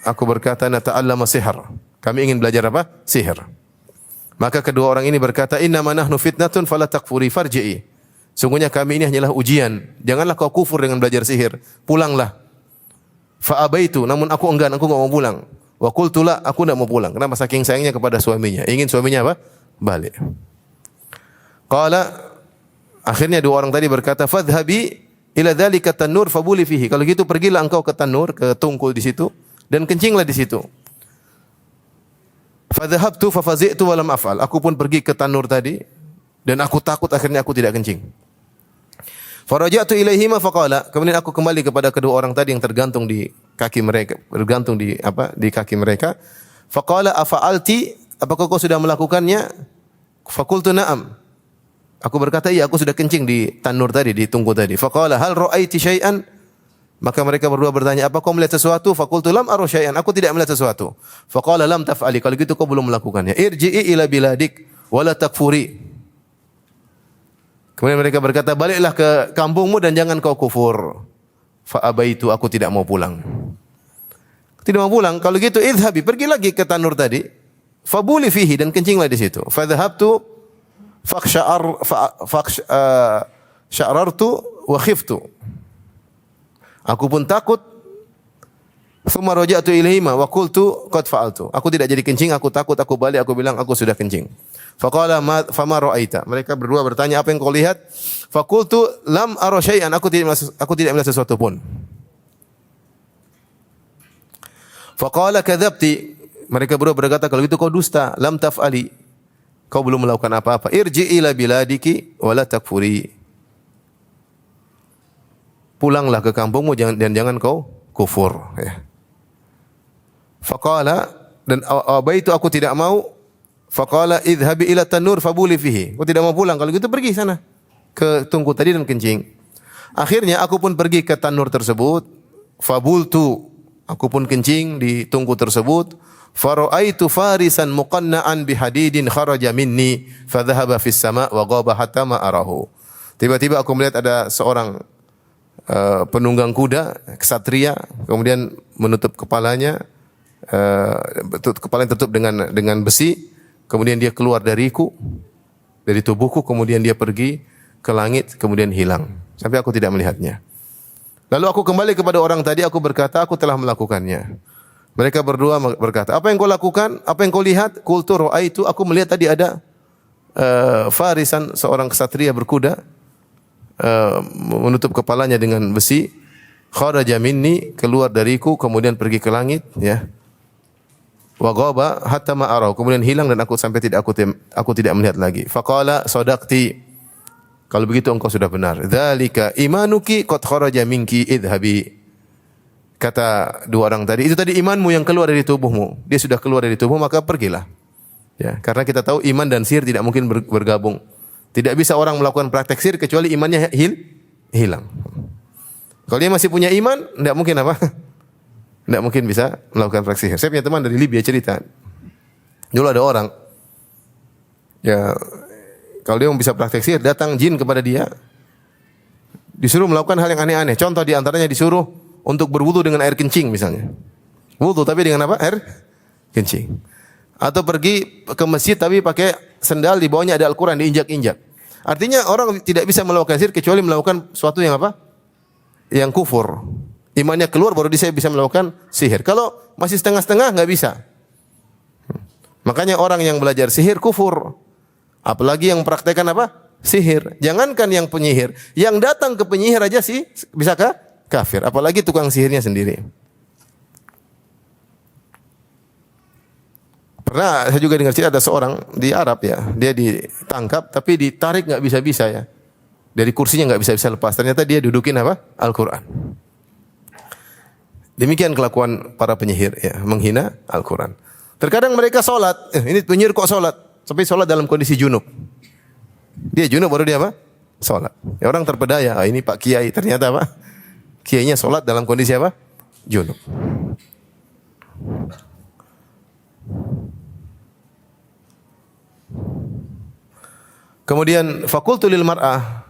aku berkata, "Nata'allama sihr." Kami ingin belajar apa? Sihir. Maka kedua orang ini berkata, "Innama nahnu fitnatun fala takfuri farji'i." Sungguhnya kami ini hanyalah ujian. Janganlah kau kufur dengan belajar sihir. Pulanglah. Fa abaitu, namun aku enggan, aku enggak mau pulang. Wa qultu la, aku enggak mau pulang. Kenapa? Saking sayangnya kepada suaminya. Ingin suaminya apa? Balik. Qala, akhirnya dua orang tadi berkata, "Fadhhabi ila dzalika tanur fabuli fihi." Kalau gitu pergilah engkau ke tanur, ke tungkul di situ dan kencinglah di situ. Fadhahabtu fafazi'tu wa lam af'al. Aku pun pergi ke tanur tadi dan aku takut, akhirnya aku tidak kencing. Faraja'tu ilaihima faqala. Kemudian aku kembali kepada kedua orang tadi yang tergantung di kaki mereka, bergantung di kaki mereka. Faqala afa'alti? Apakah kau sudah melakukannya? Faqultu na'am. Aku berkata, iya, aku sudah kencing di tanur tadi, di tungku tadi. Faqala hal ra'aiti syai'an? Maka mereka berdua bertanya, apa kau melihat sesuatu? Faqultu lam ara syai'an. Aku tidak melihat sesuatu. Faqala lam taf'ali. Kalau gitu kau belum melakukannya. Irji'i ila biladik wa la takfuri. Kemudian mereka berkata, baliklah ke kampungmu dan jangan kau kufur. Fa abaitu, aku tidak mau pulang. Tidak mau pulang. Kalau gitu idhabi, pergi lagi ke tanur tadi. Fabuli fihi, dan kencinglah di situ. Fa dhahabtu faqsha'artu wa khiftu. Aku pun takut. Tsumma raja'tu ilaihima wa qultu qad fa'altu. Aku tidak jadi kencing, aku takut, aku balik, aku bilang aku sudah kencing. Faqala fama ra'aita. Mereka berdua bertanya, apa yang kau lihat? Faqultu lam ara syai'an. Aku tidak melihat sesuatu pun. Faqala kadzabti. Mereka berdua berkata, kalau itu kau dusta, lam taf'ali. Kau belum melakukan apa-apa. Irji'i ila biladiki wa la takfuri. Pulanglah ke kampungmu dan jangan kau kufur. Ya. Faqala, dan abaitu, aku tidak mau. Faqala idhabi ila tanur fabuli fihi. Aku tidak mau pulang. Kalau gitu pergi sana ke tungku tadi dan kencing. Akhirnya aku pun pergi ke tanur tersebut. Fabultu, aku pun kencing di tungku tersebut. Fara'aitu farisan muqanna'an bihadidin kharaja minni fadhahaba fis sama' wa ghaba hatta ma arahu. Tiba-tiba aku melihat ada seorang penunggang kuda, ksatria, kemudian menutup kepalanya, kepalanya tertutup dengan besi, kemudian dia keluar dari tubuhku, kemudian dia pergi ke langit, kemudian hilang, sampai aku tidak melihatnya. Lalu aku kembali kepada orang tadi, aku berkata, aku telah melakukannya. Mereka berdua berkata, apa yang kau lakukan? Apa yang kau lihat? Qultu ra'aitu, aku melihat tadi ada farisan, seorang ksatria berkuda, menutup kepalanya dengan besi, kharaja minni, keluar dariku, kemudian pergi ke langit, ya. Wa ghaba hatta ma ara, kemudian hilang dan aku tidak melihat lagi. Faqala sadaqti, kalau begitu engkau sudah benar. Dzalika imanuki qad kharaja minki idhabi. Kata dua orang tadi, itu tadi imanmu yang keluar dari tubuhmu. Dia sudah keluar dari tubuhmu, maka pergilah. Ya, karena kita tahu iman dan sihir tidak mungkin bergabung. Tidak bisa orang melakukan praktek sihir kecuali imannya hilang. Kalau dia masih punya iman, tidak mungkin apa? Tidak mungkin bisa melakukan praktek sihir. Saya punya teman dari Libya cerita. Dulu ada orang, ya, kalau dia mau bisa praktek sihir, datang jin kepada dia, disuruh melakukan hal yang aneh-aneh. Contoh di antaranya disuruh untuk berwudu dengan air kencing misalnya. Wudu tapi dengan apa? Air kencing. Atau pergi ke masjid tapi pakai sendal, di bawahnya ada Al-Quran, diinjak-injak. Artinya orang tidak bisa melakukan sihir kecuali melakukan sesuatu yang apa? Yang kufur. Imannya keluar baru dia bisa melakukan sihir. Kalau masih setengah-setengah nggak bisa. Makanya orang yang belajar sihir kufur. Apalagi yang praktekkan apa? Sihir. Jangankan yang penyihir, yang datang ke penyihir aja sih bisa kafir. Apalagi tukang sihirnya sendiri. Pernah saya juga dengar cerita ada seorang di Arab, ya, dia ditangkap tapi ditarik nggak bisa-bisa, ya, dari kursinya nggak bisa-bisa lepas. Ternyata dia dudukin apa? Al-Quran. Demikian kelakuan para penyihir, ya, menghina Al-Quran. Terkadang mereka sholat, ini penyihir kok sholat, tapi sholat dalam kondisi junub. Dia junub baru dia apa? Sholat. Ya, orang terpedaya, ini Pak Kiai, ternyata apa? Kiainya sholat dalam kondisi apa? Junub. Kemudian fakultu lil mar'ah.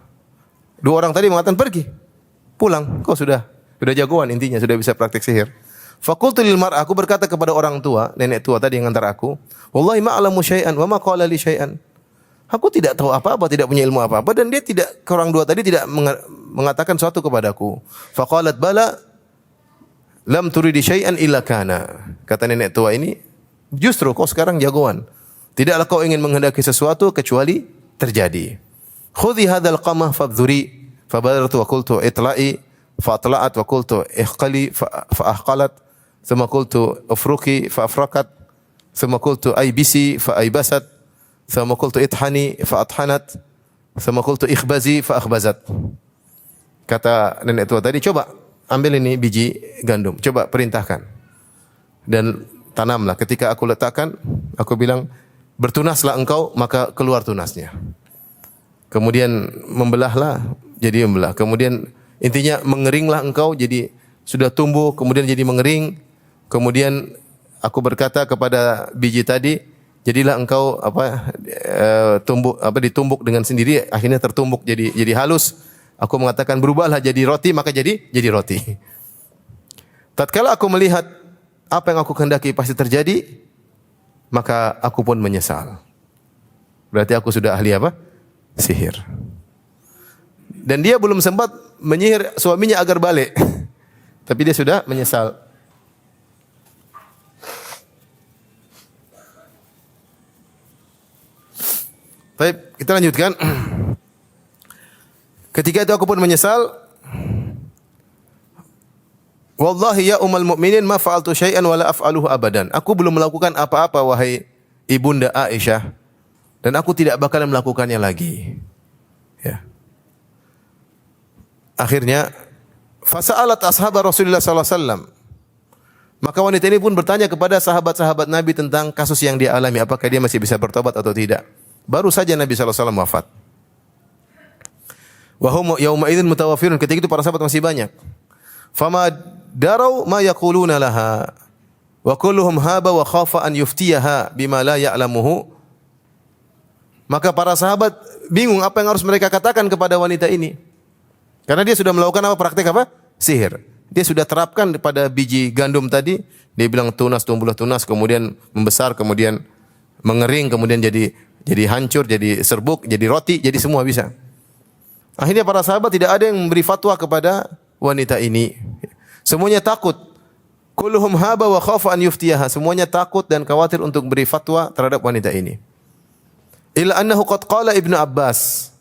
Dua orang tadi mengatakan pergi. Pulang. Kau sudah jagoan intinya, sudah bisa praktik sihir. Fakultu lil mar'ah, aku berkata kepada orang tua, nenek tua tadi yang antar aku, wallahi ma a'lamu syai'an wa ma qala li syai'an. Aku tidak tahu apa-apa, tidak punya ilmu apa-apa, dan dia tidak, orang dua tadi tidak mengatakan sesuatu kepadaku. Faqalat bala lam turidi syai'an illa kana. Kata nenek tua ini, justru kau sekarang jagoan. Tidaklah kau ingin menghendaki sesuatu kecuali terjadi. Khudhi hadzal qamah fabdhuri fabadartu wa qultu itla'i fa atla'at wa qultu ihqali fa ahqalat thumma qultu ufruki fa afrakat thumma qultu aybisi fa aybasat thumma qultu ithani fa athanat thumma qultu ikhbazi fa akhbazat. Kata nenek tua tadi, coba ambil ini biji gandum, coba perintahkan dan tanamlah. Ketika aku letakkan, aku bilang bertunaslah engkau, maka keluar tunasnya. Kemudian membelahlah, jadi membelah. Kemudian intinya mengeringlah engkau, jadi sudah tumbuh, kemudian jadi mengering. Kemudian aku berkata kepada biji tadi, jadilah engkau ditumbuk dengan sendiri, akhirnya tertumbuk jadi halus. Aku mengatakan berubahlah jadi roti, maka jadi roti. Tatkala aku melihat apa yang aku kehendaki pasti terjadi, maka aku pun menyesal. Berarti aku sudah ahli apa? Sihir. Dan dia belum sempat menyihir suaminya agar balik. Tapi dia sudah menyesal. Baik, kita lanjutkan. Ketika itu aku pun menyesal. Wallahi ya ummul mukminin ma fa'altu syai'an wa la af'aluhu abadan. Aku belum melakukan apa-apa wahai ibunda Aisyah, dan aku tidak bakal melakukannya lagi. Ya. Akhirnya fasa'alat ashab Rasulullah sallallahu alaihi wasallam. Maka wanita ini pun bertanya kepada sahabat-sahabat Nabi tentang kasus yang dia alami, apakah dia masih bisa bertobat atau tidak. Baru saja Nabi sallallahu alaihi wasallam wafat. Wa hum yauma idzin mutawaffirun, ketika itu para sahabat masih banyak. Fama darau ma yaquluna laha wa kulluhum haba wa khafa an yuftiyaha bima la ya'lamuhu. Maka para sahabat bingung apa yang harus mereka katakan kepada wanita ini. Karena dia sudah melakukan apa, praktik apa? Sihir. Dia sudah terapkan pada biji gandum tadi, dia bilang tunas, tumbuhlah tunas, kemudian membesar, kemudian mengering, kemudian jadi hancur, jadi serbuk, jadi roti, jadi semua bisa. Akhirnya para sahabat tidak ada yang memberi fatwa kepada wanita ini. Semuanya takut. Kulluhum haba wa khafa an yuftiyaha. Semuanya takut dan khawatir untuk beri fatwa terhadap wanita ini. Illa annahu qad qala Ibnu Abbas.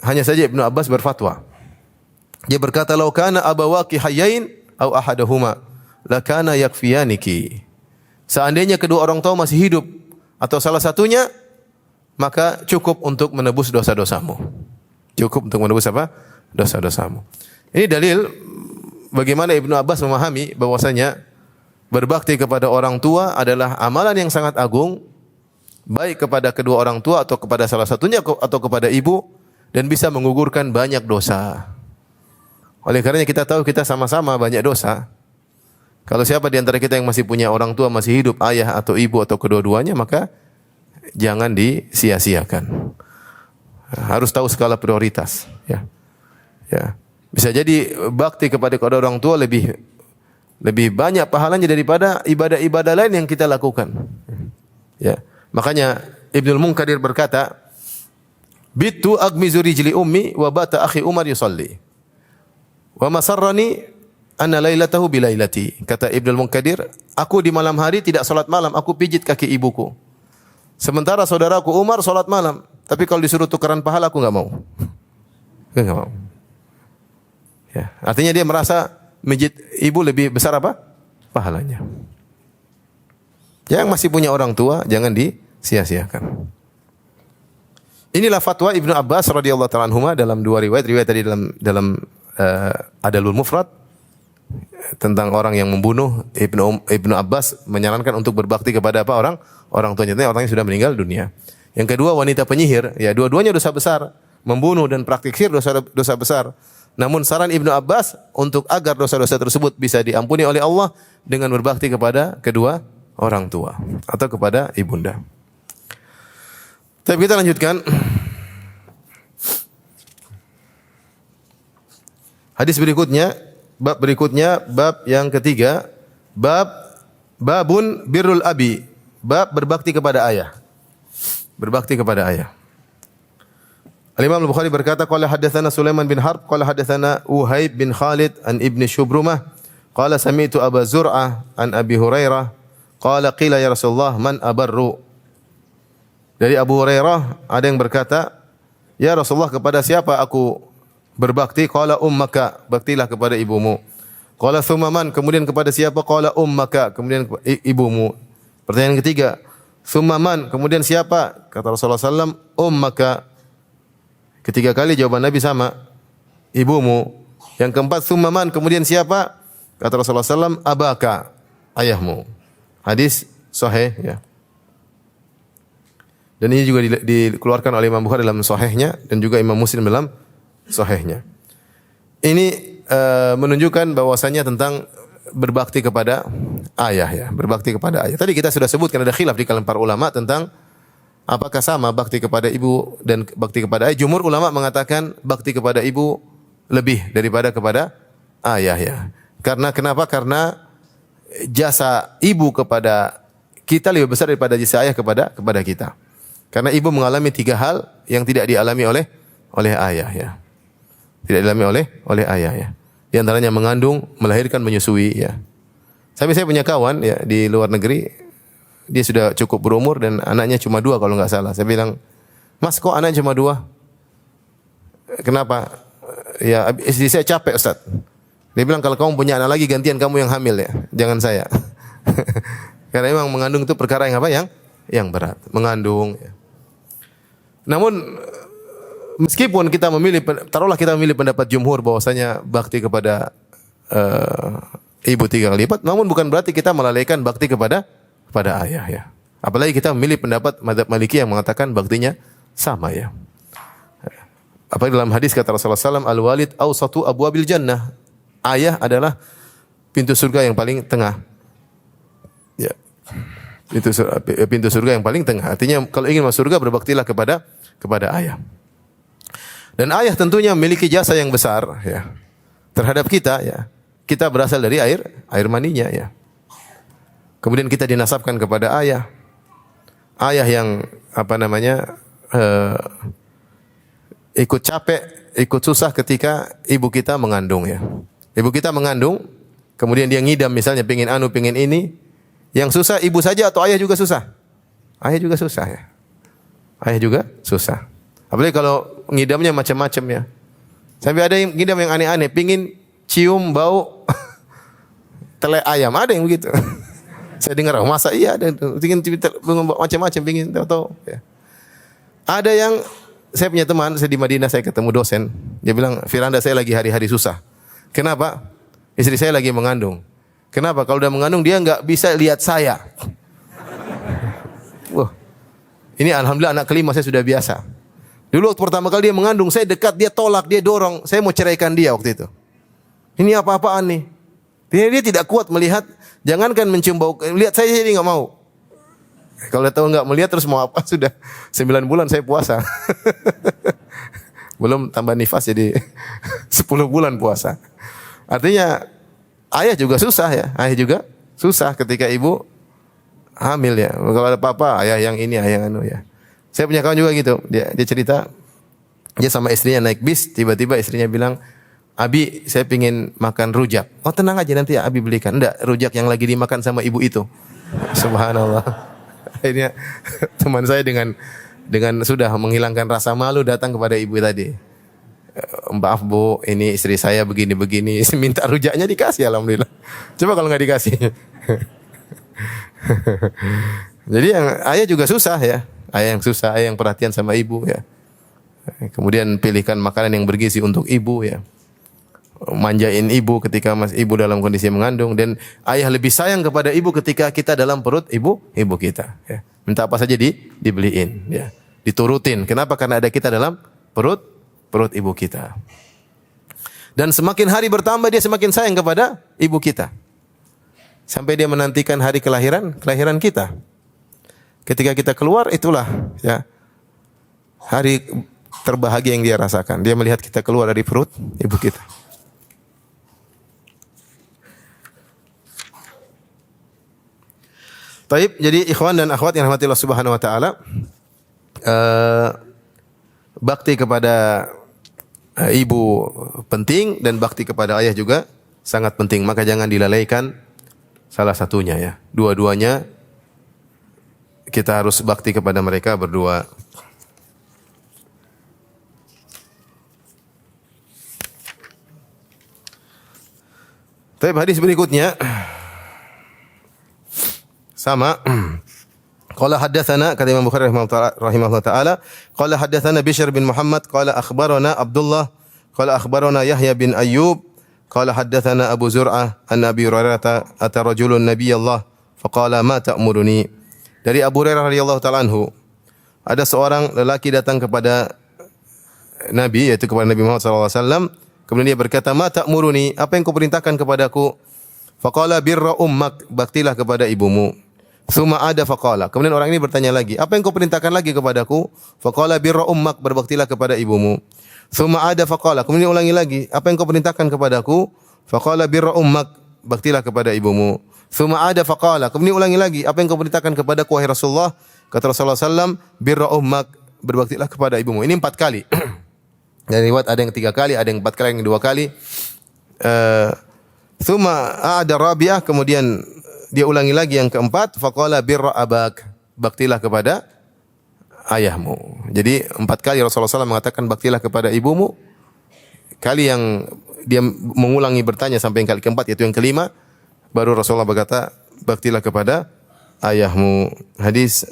Hanya saja Ibnu Abbas berfatwa. Dia berkata, "Law kana abawaki hayyain aw ahaduhuma, lakana yakfiyaniki." Seandainya kedua orang tua masih hidup atau salah satunya, maka cukup untuk menebus dosa-dosamu. Cukup untuk menebus apa? Dosa-dosamu. Ini dalil bagaimana Ibnu Abbas memahami bahwasanya berbakti kepada orang tua adalah amalan yang sangat agung, baik kepada kedua orang tua atau kepada salah satunya atau kepada ibu, dan bisa menggugurkan banyak dosa. Oleh karenanya kita tahu kita sama-sama banyak dosa. Kalau siapa di antara kita yang masih punya orang tua masih hidup, ayah atau ibu atau kedua-duanya, maka jangan disia-siakan. Harus tahu skala prioritas, ya. Ya. Bisa jadi bakti kepada kedua orang tua lebih banyak pahalanya daripada ibadah-ibadah lain yang kita lakukan. Ya. Makanya Ibnul Munkadir berkata, "Bitu aghmizu rijli ummi wa bata akhi Umar yusalli. Wa masarrani anna lailatahu bilailati." Kata Ibnul Munkadir, aku di malam hari tidak salat malam, aku pijit kaki ibuku. Sementara saudaraku Umar salat malam, tapi kalau disuruh tukaran pahala aku enggak mau. Enggak mau. Ya, artinya dia merasa mijit ibu lebih besar apa? Pahalanya. Yang masih punya orang tua jangan disia-siakan. Inilah fatwa Ibnu Abbas radhiyallahu ta'ala anhuma dalam dua riwayat tadi dalam Adalul Mufrad tentang orang yang membunuh. Ibnu Abbas menyarankan untuk berbakti kepada apa? Orang tuanya, orang yang sudah meninggal dunia. Yang kedua wanita penyihir, ya dua-duanya dosa besar, membunuh dan praktik sihir dosa besar. Namun saran Ibnu Abbas untuk agar dosa-dosa tersebut bisa diampuni oleh Allah dengan berbakti kepada kedua orang tua atau kepada ibunda. Tapi kita lanjutkan. Hadis berikutnya, bab yang ketiga, babun birrul abi, bab berbakti kepada ayah. Berbakti kepada ayah. Al-Imam Al-Bukhari berkata, qala hadatsana Sulaiman bin Harb, qala hadatsana Uhaib bin Khalid an Ibni Shubrumah, qala sami'tu Aba Zur'ah an Abi Hurairah, qala qila ya Rasulullah man abarru. Dari Abu Hurairah ada yang berkata, ya Rasulullah, kepada siapa aku berbakti? Qala ummaka, baktilah kepada ibumu. Qala thumma man, kemudian kepada siapa? Qala ummaka, kemudian ibumu. Pertanyaan ketiga, thumma man, kemudian siapa? Kata Rasulullah SAW, ummaka. Ketiga kali jawaban Nabi sama, ibumu. Yang keempat, thumma man, kemudian siapa? Kata Rasulullah SAW, abaka, ayahmu. Hadis sahih, ya. Dan ini juga dikeluarkan oleh Imam Bukhari dalam sahihnya dan juga Imam Muslim dalam sahihnya. Ini menunjukkan bahwasanya tentang berbakti kepada ayah, ya, berbakti kepada ayah. Tadi kita sudah sebutkan ada khilaf di kalangan para ulama tentang apakah sama bakti kepada ibu dan bakti kepada ayah. Jumhur ulama mengatakan bakti kepada ibu lebih daripada kepada ayah, ya. Karena kenapa? Karena jasa ibu kepada kita lebih besar daripada jasa ayah kepada kita. Karena ibu mengalami 3 hal yang tidak dialami oleh ayah, ya. Tidak dialami oleh ayah, ya. Di antaranya mengandung, melahirkan, menyusui, ya. Sampai saya punya kawan, ya, di luar negeri, dia sudah cukup berumur dan anaknya cuma 2 kalau nggak salah. Saya bilang, Mas, kok anaknya cuma 2? Kenapa? Ya, istri saya capek, Ustaz. Dia bilang, kalau kamu punya anak lagi, gantian kamu yang hamil, ya, jangan saya. Karena memang mengandung itu perkara yang apa? Yang berat. Mengandung, ya. Namun meskipun kita memilih, taruhlah kita memilih pendapat jumhur bahwasanya bakti kepada ibu 3 kali lipat, namun bukan berarti kita melalaikan bakti kepada ayah, ya. Apalagi kita memilih pendapat mazhab Maliki yang mengatakan baktinya sama, ya. Apalagi dalam hadis kata Rasulullah SAW, al-walid awsatu abwabil jannah. Ayah adalah pintu surga yang paling tengah. Ya. Itu pintu surga yang paling tengah. Artinya kalau ingin masuk surga berbaktilah kepada ayah. Dan ayah tentunya memiliki jasa yang besar, ya, terhadap kita, ya. Kita berasal dari air maninya, ya. Kemudian kita dinasabkan kepada ayah. Ayah yang ikut capek, ikut susah ketika ibu kita mengandung, ya. Ibu kita mengandung, kemudian dia ngidam misalnya pengin ini. Yang susah ibu saja atau ayah juga susah? Ayah juga susah, ya. Ayah juga susah. Apalagi kalau ngidamnya macam-macam, ya. Sampai ada yang ngidam yang aneh-aneh, pengin cium bau tele ayam, ada yang begitu. Saya dengar, masa iya ada pengin macam-macam, pengin tahu, ya. Ada yang, saya punya teman, saya di Madinah, saya ketemu dosen, dia bilang, Firanda, saya lagi hari-hari susah. Kenapa? Istri saya lagi mengandung. Kenapa? Kalau udah mengandung dia enggak bisa lihat saya. Wah. Ini alhamdulillah anak kelima saya sudah biasa. Dulu waktu pertama kali dia mengandung, saya dekat, dia tolak, dia dorong, saya mau ceraikan dia waktu itu. Ini apa-apaan nih? Dia tidak kuat melihat, jangankan mencium bau, lihat saya ini enggak mau. Kalau dia tahu enggak melihat terus mau apa? Sudah 9 bulan saya puasa. Belum tambah nifas jadi 10 bulan puasa. Artinya ayah juga susah, ya. Ayah juga susah ketika ibu hamil, ya. Kalau ada apa-apa, ayah yang ini, ayah yang anu, ya. Saya punya kawan juga gitu. Dia cerita, dia sama istrinya naik bis, tiba-tiba istrinya bilang, Abi, saya pingin makan rujak. Oh, tenang aja, nanti Abi belikan. Enggak, rujak yang lagi dimakan sama ibu itu. Subhanallah. Akhirnya teman saya dengan sudah menghilangkan rasa malu datang kepada ibu tadi. Maaf Bu, ini istri saya begini-begini, minta rujaknya dikasih, alhamdulillah. Coba kalau nggak dikasih. Jadi yang ayah juga susah, ya. Ayah yang susah, ayah yang perhatian sama ibu, ya. Kemudian pilihkan makanan yang bergizi untuk ibu, ya. Manjain ibu ketika ibu dalam kondisi mengandung, dan ayah lebih sayang kepada ibu ketika kita dalam perut ibu kita, ya. Minta apa saja dibeliin, ya. Diturutin. Kenapa? Karena ada kita dalam perut ibu kita. Dan semakin hari bertambah dia semakin sayang kepada ibu kita. Sampai dia menantikan hari kelahiran kita. Ketika kita keluar itulah, ya, hari terbahagia yang dia rasakan. Dia melihat kita keluar dari perut ibu kita. Taib, jadi ikhwan dan akhwat yang rahmati Allah Subhanahu wa taala, bakti kepada ibu penting dan bakti kepada ayah juga sangat penting. Maka jangan dilalaikan salah satunya ya. Dua-duanya kita harus bakti kepada mereka berdua. Taib, hadis berikutnya sama. Qala haddatsana kata Imam Bukhari rahimahullah taala, qala haddatsana Bishr bin Muhammad qala akhbarana Abdullah qala akhbarana Yahya bin Ayyub qala haddatsana Abu Zur'ah an Abi Hurairah ata rajulun nabiyallah faqala ma ta'muruni. Dari Abu Hurairah radhiyallahu taala anhu, ada seorang lelaki datang kepada Nabi, yaitu kepada Nabi Muhammad sallallahu alaihi wasallam. Kemudian dia berkata, "Ma ta'muruni? Apa yang kau perintahkan kepadaku?" Faqala birra ummak, baktilah kepada ibumu. Tsumma ada faqala. Kemudian orang ini bertanya lagi, "Apa yang kau perintahkan lagi kepadaku?" Faqala birra ummak, berbaktilah kepada ibumu. Tsumma ada faqala. Kemudian ulangi lagi, "Apa yang kau perintahkan kepadaku?" Faqala birra ummak, baktilah kepada ibumu. Tsumma ada faqala. Kemudian ulangi lagi, "Apa yang kau perintahkan kepadaku wahai Rasulullah?" Kata Rasulullah sallallahu alaihi wasallam, "Birra ummak, berbaktilah kepada ibumu." Ini 4 kali. Dari riwayat ada yang 3 kali, ada yang 4 kali, yang 2 kali. Tsumma ada rabi'ah, kemudian dia ulangi lagi yang keempat, faqala birra abak, baktilah kepada ayahmu. Jadi 4 kali Rasulullah SAW mengatakan baktilah kepada ibumu. Kali yang dia mengulangi bertanya sampai yang kali keempat, yaitu yang kelima, baru Rasulullah berkata baktilah kepada ayahmu. Hadis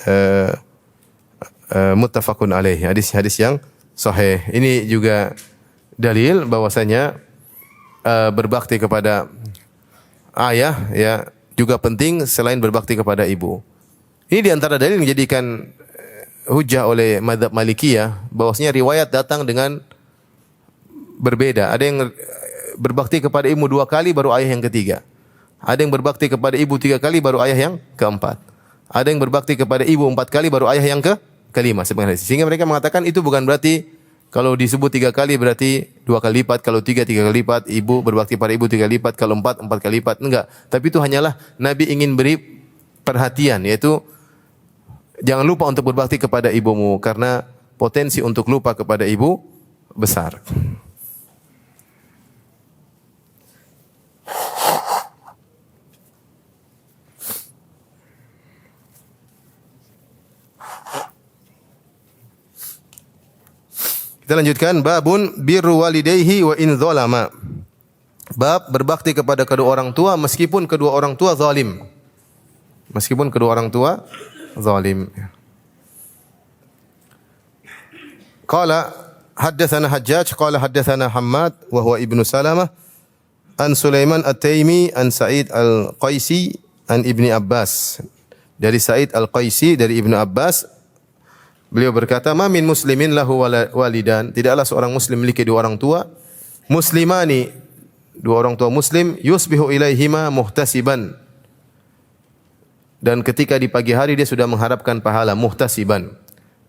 muttafaqun alaih, hadis yang sahih. Ini juga dalil bahwasanya berbakti kepada ayah ya juga penting selain berbakti kepada ibu. Ini di antara dalil yang menjadikan hujjah oleh mazhab Malikiyah bahwasanya riwayat datang dengan berbeda. Ada yang berbakti kepada ibu 2 kali baru ayah yang ketiga. Ada yang berbakti kepada ibu 3 kali baru ayah yang keempat. Ada yang berbakti kepada ibu 4 kali baru ayah yang kelima. Sehingga mereka mengatakan itu bukan berarti kalau disebut 3 kali berarti 2 kali lipat, kalau 3 kali lipat, ibu berbakti pada ibu 3 kali lipat, kalau 4 kali lipat. Enggak. Tapi itu hanyalah Nabi ingin beri perhatian, yaitu jangan lupa untuk berbakti kepada ibumu karena potensi untuk lupa kepada ibu besar. Kita lanjutkan, babun birru walidayhi wa in zalama. Bab berbakti kepada kedua orang tua meskipun kedua orang tua zalim. Meskipun kedua orang tua zalim. Qala haddatsana Hajjaj qala haddatsana Hammad wa huwa ibnu Salamah an Sulaiman At-Taimi an Sa'id Al-Qaisi an Ibni Abbas. Dari Sa'id Al-Qaisi dari Ibnu Abbas, beliau berkata, "Ma min muslimin lahu walidan." Tidaklah seorang muslim memiliki 2 orang tua. Muslimani, 2 orang tua muslim, yusbihu ilaihima muhtasiban. Dan ketika di pagi hari dia sudah mengharapkan pahala, muhtasiban.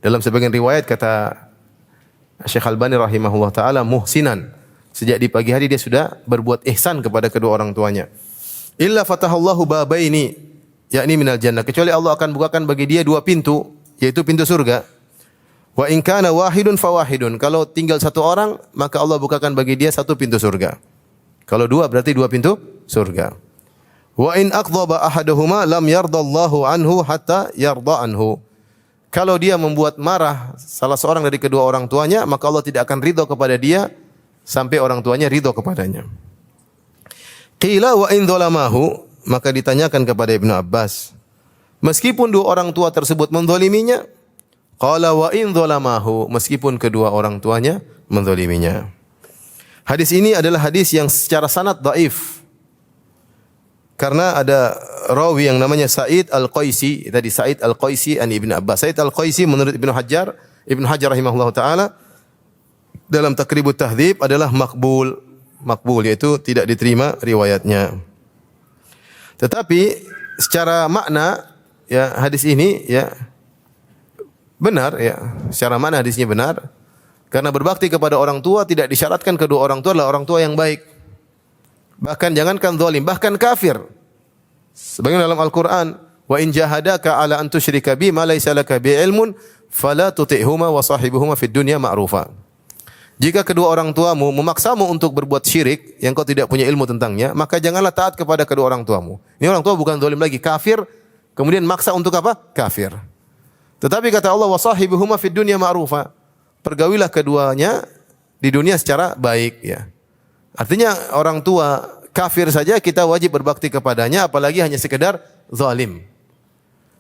Dalam sebagian riwayat kata Syekh Albani rahimahullah taala, muhsinan. Sejak di pagi hari dia sudah berbuat ihsan kepada kedua orang tuanya. Illa fatahallahu babaini, yakni minal jannah. Kecuali Allah akan bukakan bagi dia 2 pintu, yaitu pintu surga. Wa in kana wahidun fawahidun. Kalau tinggal 1 orang, maka Allah bukakan bagi dia 1 pintu surga. Kalau 2 berarti 2 pintu surga. Wa in aqdhaba ahaduhuma lam yardallahu anhu hatta yarda anhu. Kalau dia membuat marah salah seorang dari kedua orang tuanya, maka Allah tidak akan ridha kepada dia sampai orang tuanya ridha kepadanya. Qila wa in dzalamahu, maka ditanyakan kepada Ibnu Abbas, meskipun 2 orang tua tersebut menzaliminya, qala wa in dzalamahu, meskipun kedua orang tuanya menzaliminya. Hadis ini adalah hadis yang secara sanad dhaif. Karena ada rawi yang namanya Sa'id Al-Qaisi, tadi Sa'id Al-Qaisi an Ibnu Abbas. Sa'id Al-Qaisi menurut Ibnu Hajar rahimahullah taala dalam Taqribut Tahdzib adalah makbul, yaitu tidak diterima riwayatnya. Tetapi secara makna ya hadis ini ya benar ya. Secara mana hadisnya benar? Karena berbakti kepada orang tua tidak disyaratkan kedua orang tua adalah orang tua yang baik. Bahkan jangankan zalim, bahkan kafir. Sebagaimana dalam Al-Qur'an, wa in jahadaka ala an tusyrika bi ma laysa laka bi ilmun fala tuti'huma wa sahibuhuma fid dunya ma'rufa. Jika kedua orang tuamu memaksamu untuk berbuat syirik yang kau tidak punya ilmu tentangnya, maka janganlah taat kepada kedua orang tuamu. Ini orang tua bukan zalim lagi, kafir, kemudian maksa untuk apa? Kafir. Tetapi kata Allah, wa sahibuhuma fid dunya ma'rufa. Pergaulilah keduanya di dunia secara baik ya. Artinya orang tua kafir saja kita wajib berbakti kepadanya, apalagi hanya sekedar zalim.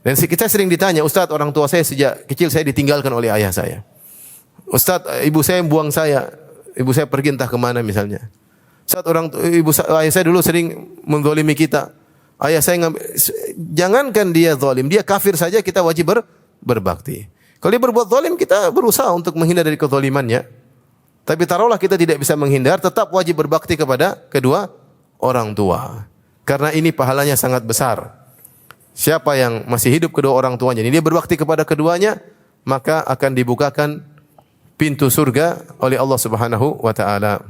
Dan kita sering ditanya, Ustaz, orang tua saya sejak kecil saya ditinggalkan oleh ayah saya. Ustaz, ibu saya buang saya, ibu saya pergi entah kemana misalnya. Ustaz, ayah saya dulu sering menzalimi kita. Ayah saya jangankan dia zalim, dia kafir saja kita wajib berbakti. Kalau dia berbuat zalim, kita berusaha untuk menghindar dari kezalimannya. Tapi taruhlah kita tidak bisa menghindar, tetap wajib berbakti kepada kedua orang tua. Karena ini pahalanya sangat besar. Siapa yang masih hidup kedua orang tuanya, ini dia berbakti kepada keduanya, maka akan dibukakan pintu surga oleh Allah Subhanahu wa taala.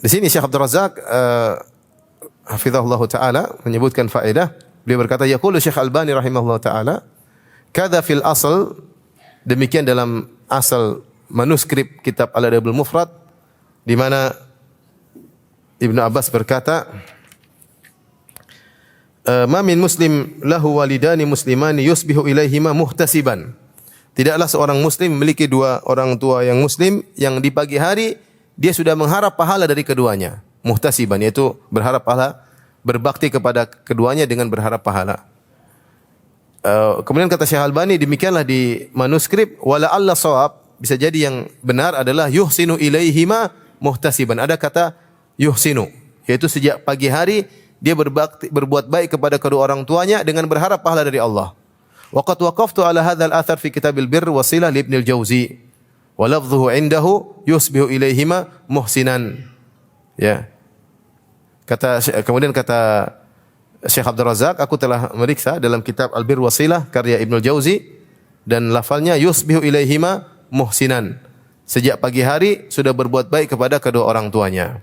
Di sini Syekh Abdul Razak hafizahullah taala menyebutkan faedah. Beliau berkata, yaqulu Syekh Albani rahimahullah taala, kadza fil asl, demikian dalam asal manuskrip kitab Al-Adabul Mufrad, di mana Ibnu Abbas berkata, ma min muslim lahu walidani muslimani yusbihu ilaihima muhtasiban. Tidaklah seorang muslim memiliki dua orang tua yang muslim yang di pagi hari dia sudah mengharap pahala dari keduanya. Muhtasiban yaitu berharap pahala, berbakti kepada keduanya dengan berharap pahala. Kemudian kata Syekh Albani, demikianlah di manuskrip, wala alla shawab, bisa jadi yang benar adalah yuhsinu ilaihima muhtasiban. Ada kata yuhsinu, yaitu sejak pagi hari dia berbuat baik kepada kedua orang tuanya dengan berharap pahala dari Allah. Waqad waqaftu ala hadzal athar fi kitabil birr wasilah li Ibnu al-Jauzi wa lafdhuhu indahu yusbihu ilaihima muhsinan. Ya. Kemudian kata Syekh Abdul Razak, aku telah meriksa dalam kitab Al-Bir Wasilah karya Ibnu Jauzi dan lafalnya yusbihu ilaihima muhsinan. Sejak pagi hari sudah berbuat baik kepada kedua orang tuanya.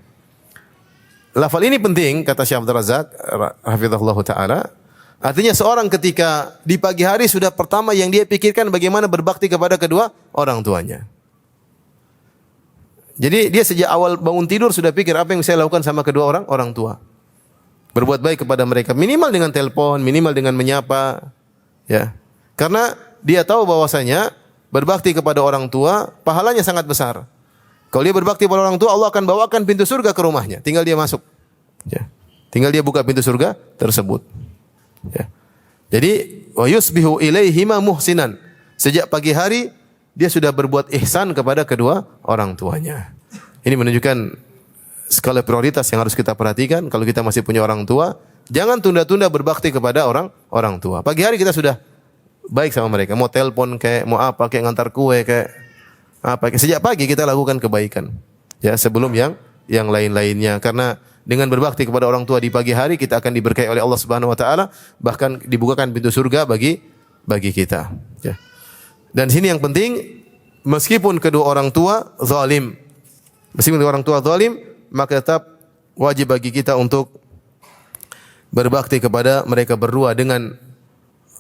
Lafal ini penting kata Syekh Abdul Razak hafizahullah taala. Artinya seorang ketika di pagi hari sudah pertama yang dia pikirkan bagaimana berbakti kepada kedua orang tuanya. Jadi dia sejak awal bangun tidur sudah pikir apa yang saya lakukan sama kedua orang tua. Berbuat baik kepada mereka, minimal dengan telepon, minimal dengan menyapa, ya. Karena dia tahu bahwasanya berbakti kepada orang tua pahalanya sangat besar. Kalau dia berbakti kepada orang tua, Allah akan bawakan pintu surga ke rumahnya, tinggal dia masuk. Ya. Tinggal dia buka pintu surga tersebut. Ya. Jadi wa yusbihu ilaihima muhsinan. Sejak pagi hari dia sudah berbuat ihsan kepada kedua orang tuanya. Ini menunjukkan skala prioritas yang harus kita perhatikan kalau kita masih punya orang tua. Jangan tunda-tunda berbakti kepada orang tua. Pagi hari kita sudah baik sama mereka. Mau telepon kayak, mau apa kayak, ngantar kue kayak apa. Sejak pagi kita lakukan kebaikan. Ya, sebelum yang lain-lainnya. Karena dengan berbakti kepada orang tua di pagi hari kita akan diberkahi oleh Allah Subhanahu wa taala, bahkan dibukakan pintu surga bagi kita. Ya. Dan sini yang penting, meskipun kedua orang tua zalim, maka tetap wajib bagi kita untuk berbakti kepada mereka berdua dengan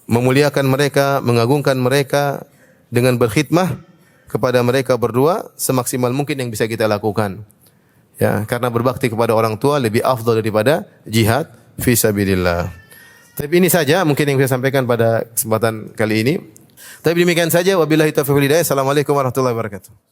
memuliakan mereka, mengagungkan mereka, dengan berkhidmah kepada mereka berdua semaksimal mungkin yang bisa kita lakukan. Ya, karena berbakti kepada orang tua lebih afdal daripada jihad fi sabilillah. Tapi ini saja mungkin yang saya sampaikan pada kesempatan kali ini. Tapi demikian saja, wabillahi taufiq wal hidayah. Assalamualaikum warahmatullahi wabarakatuh.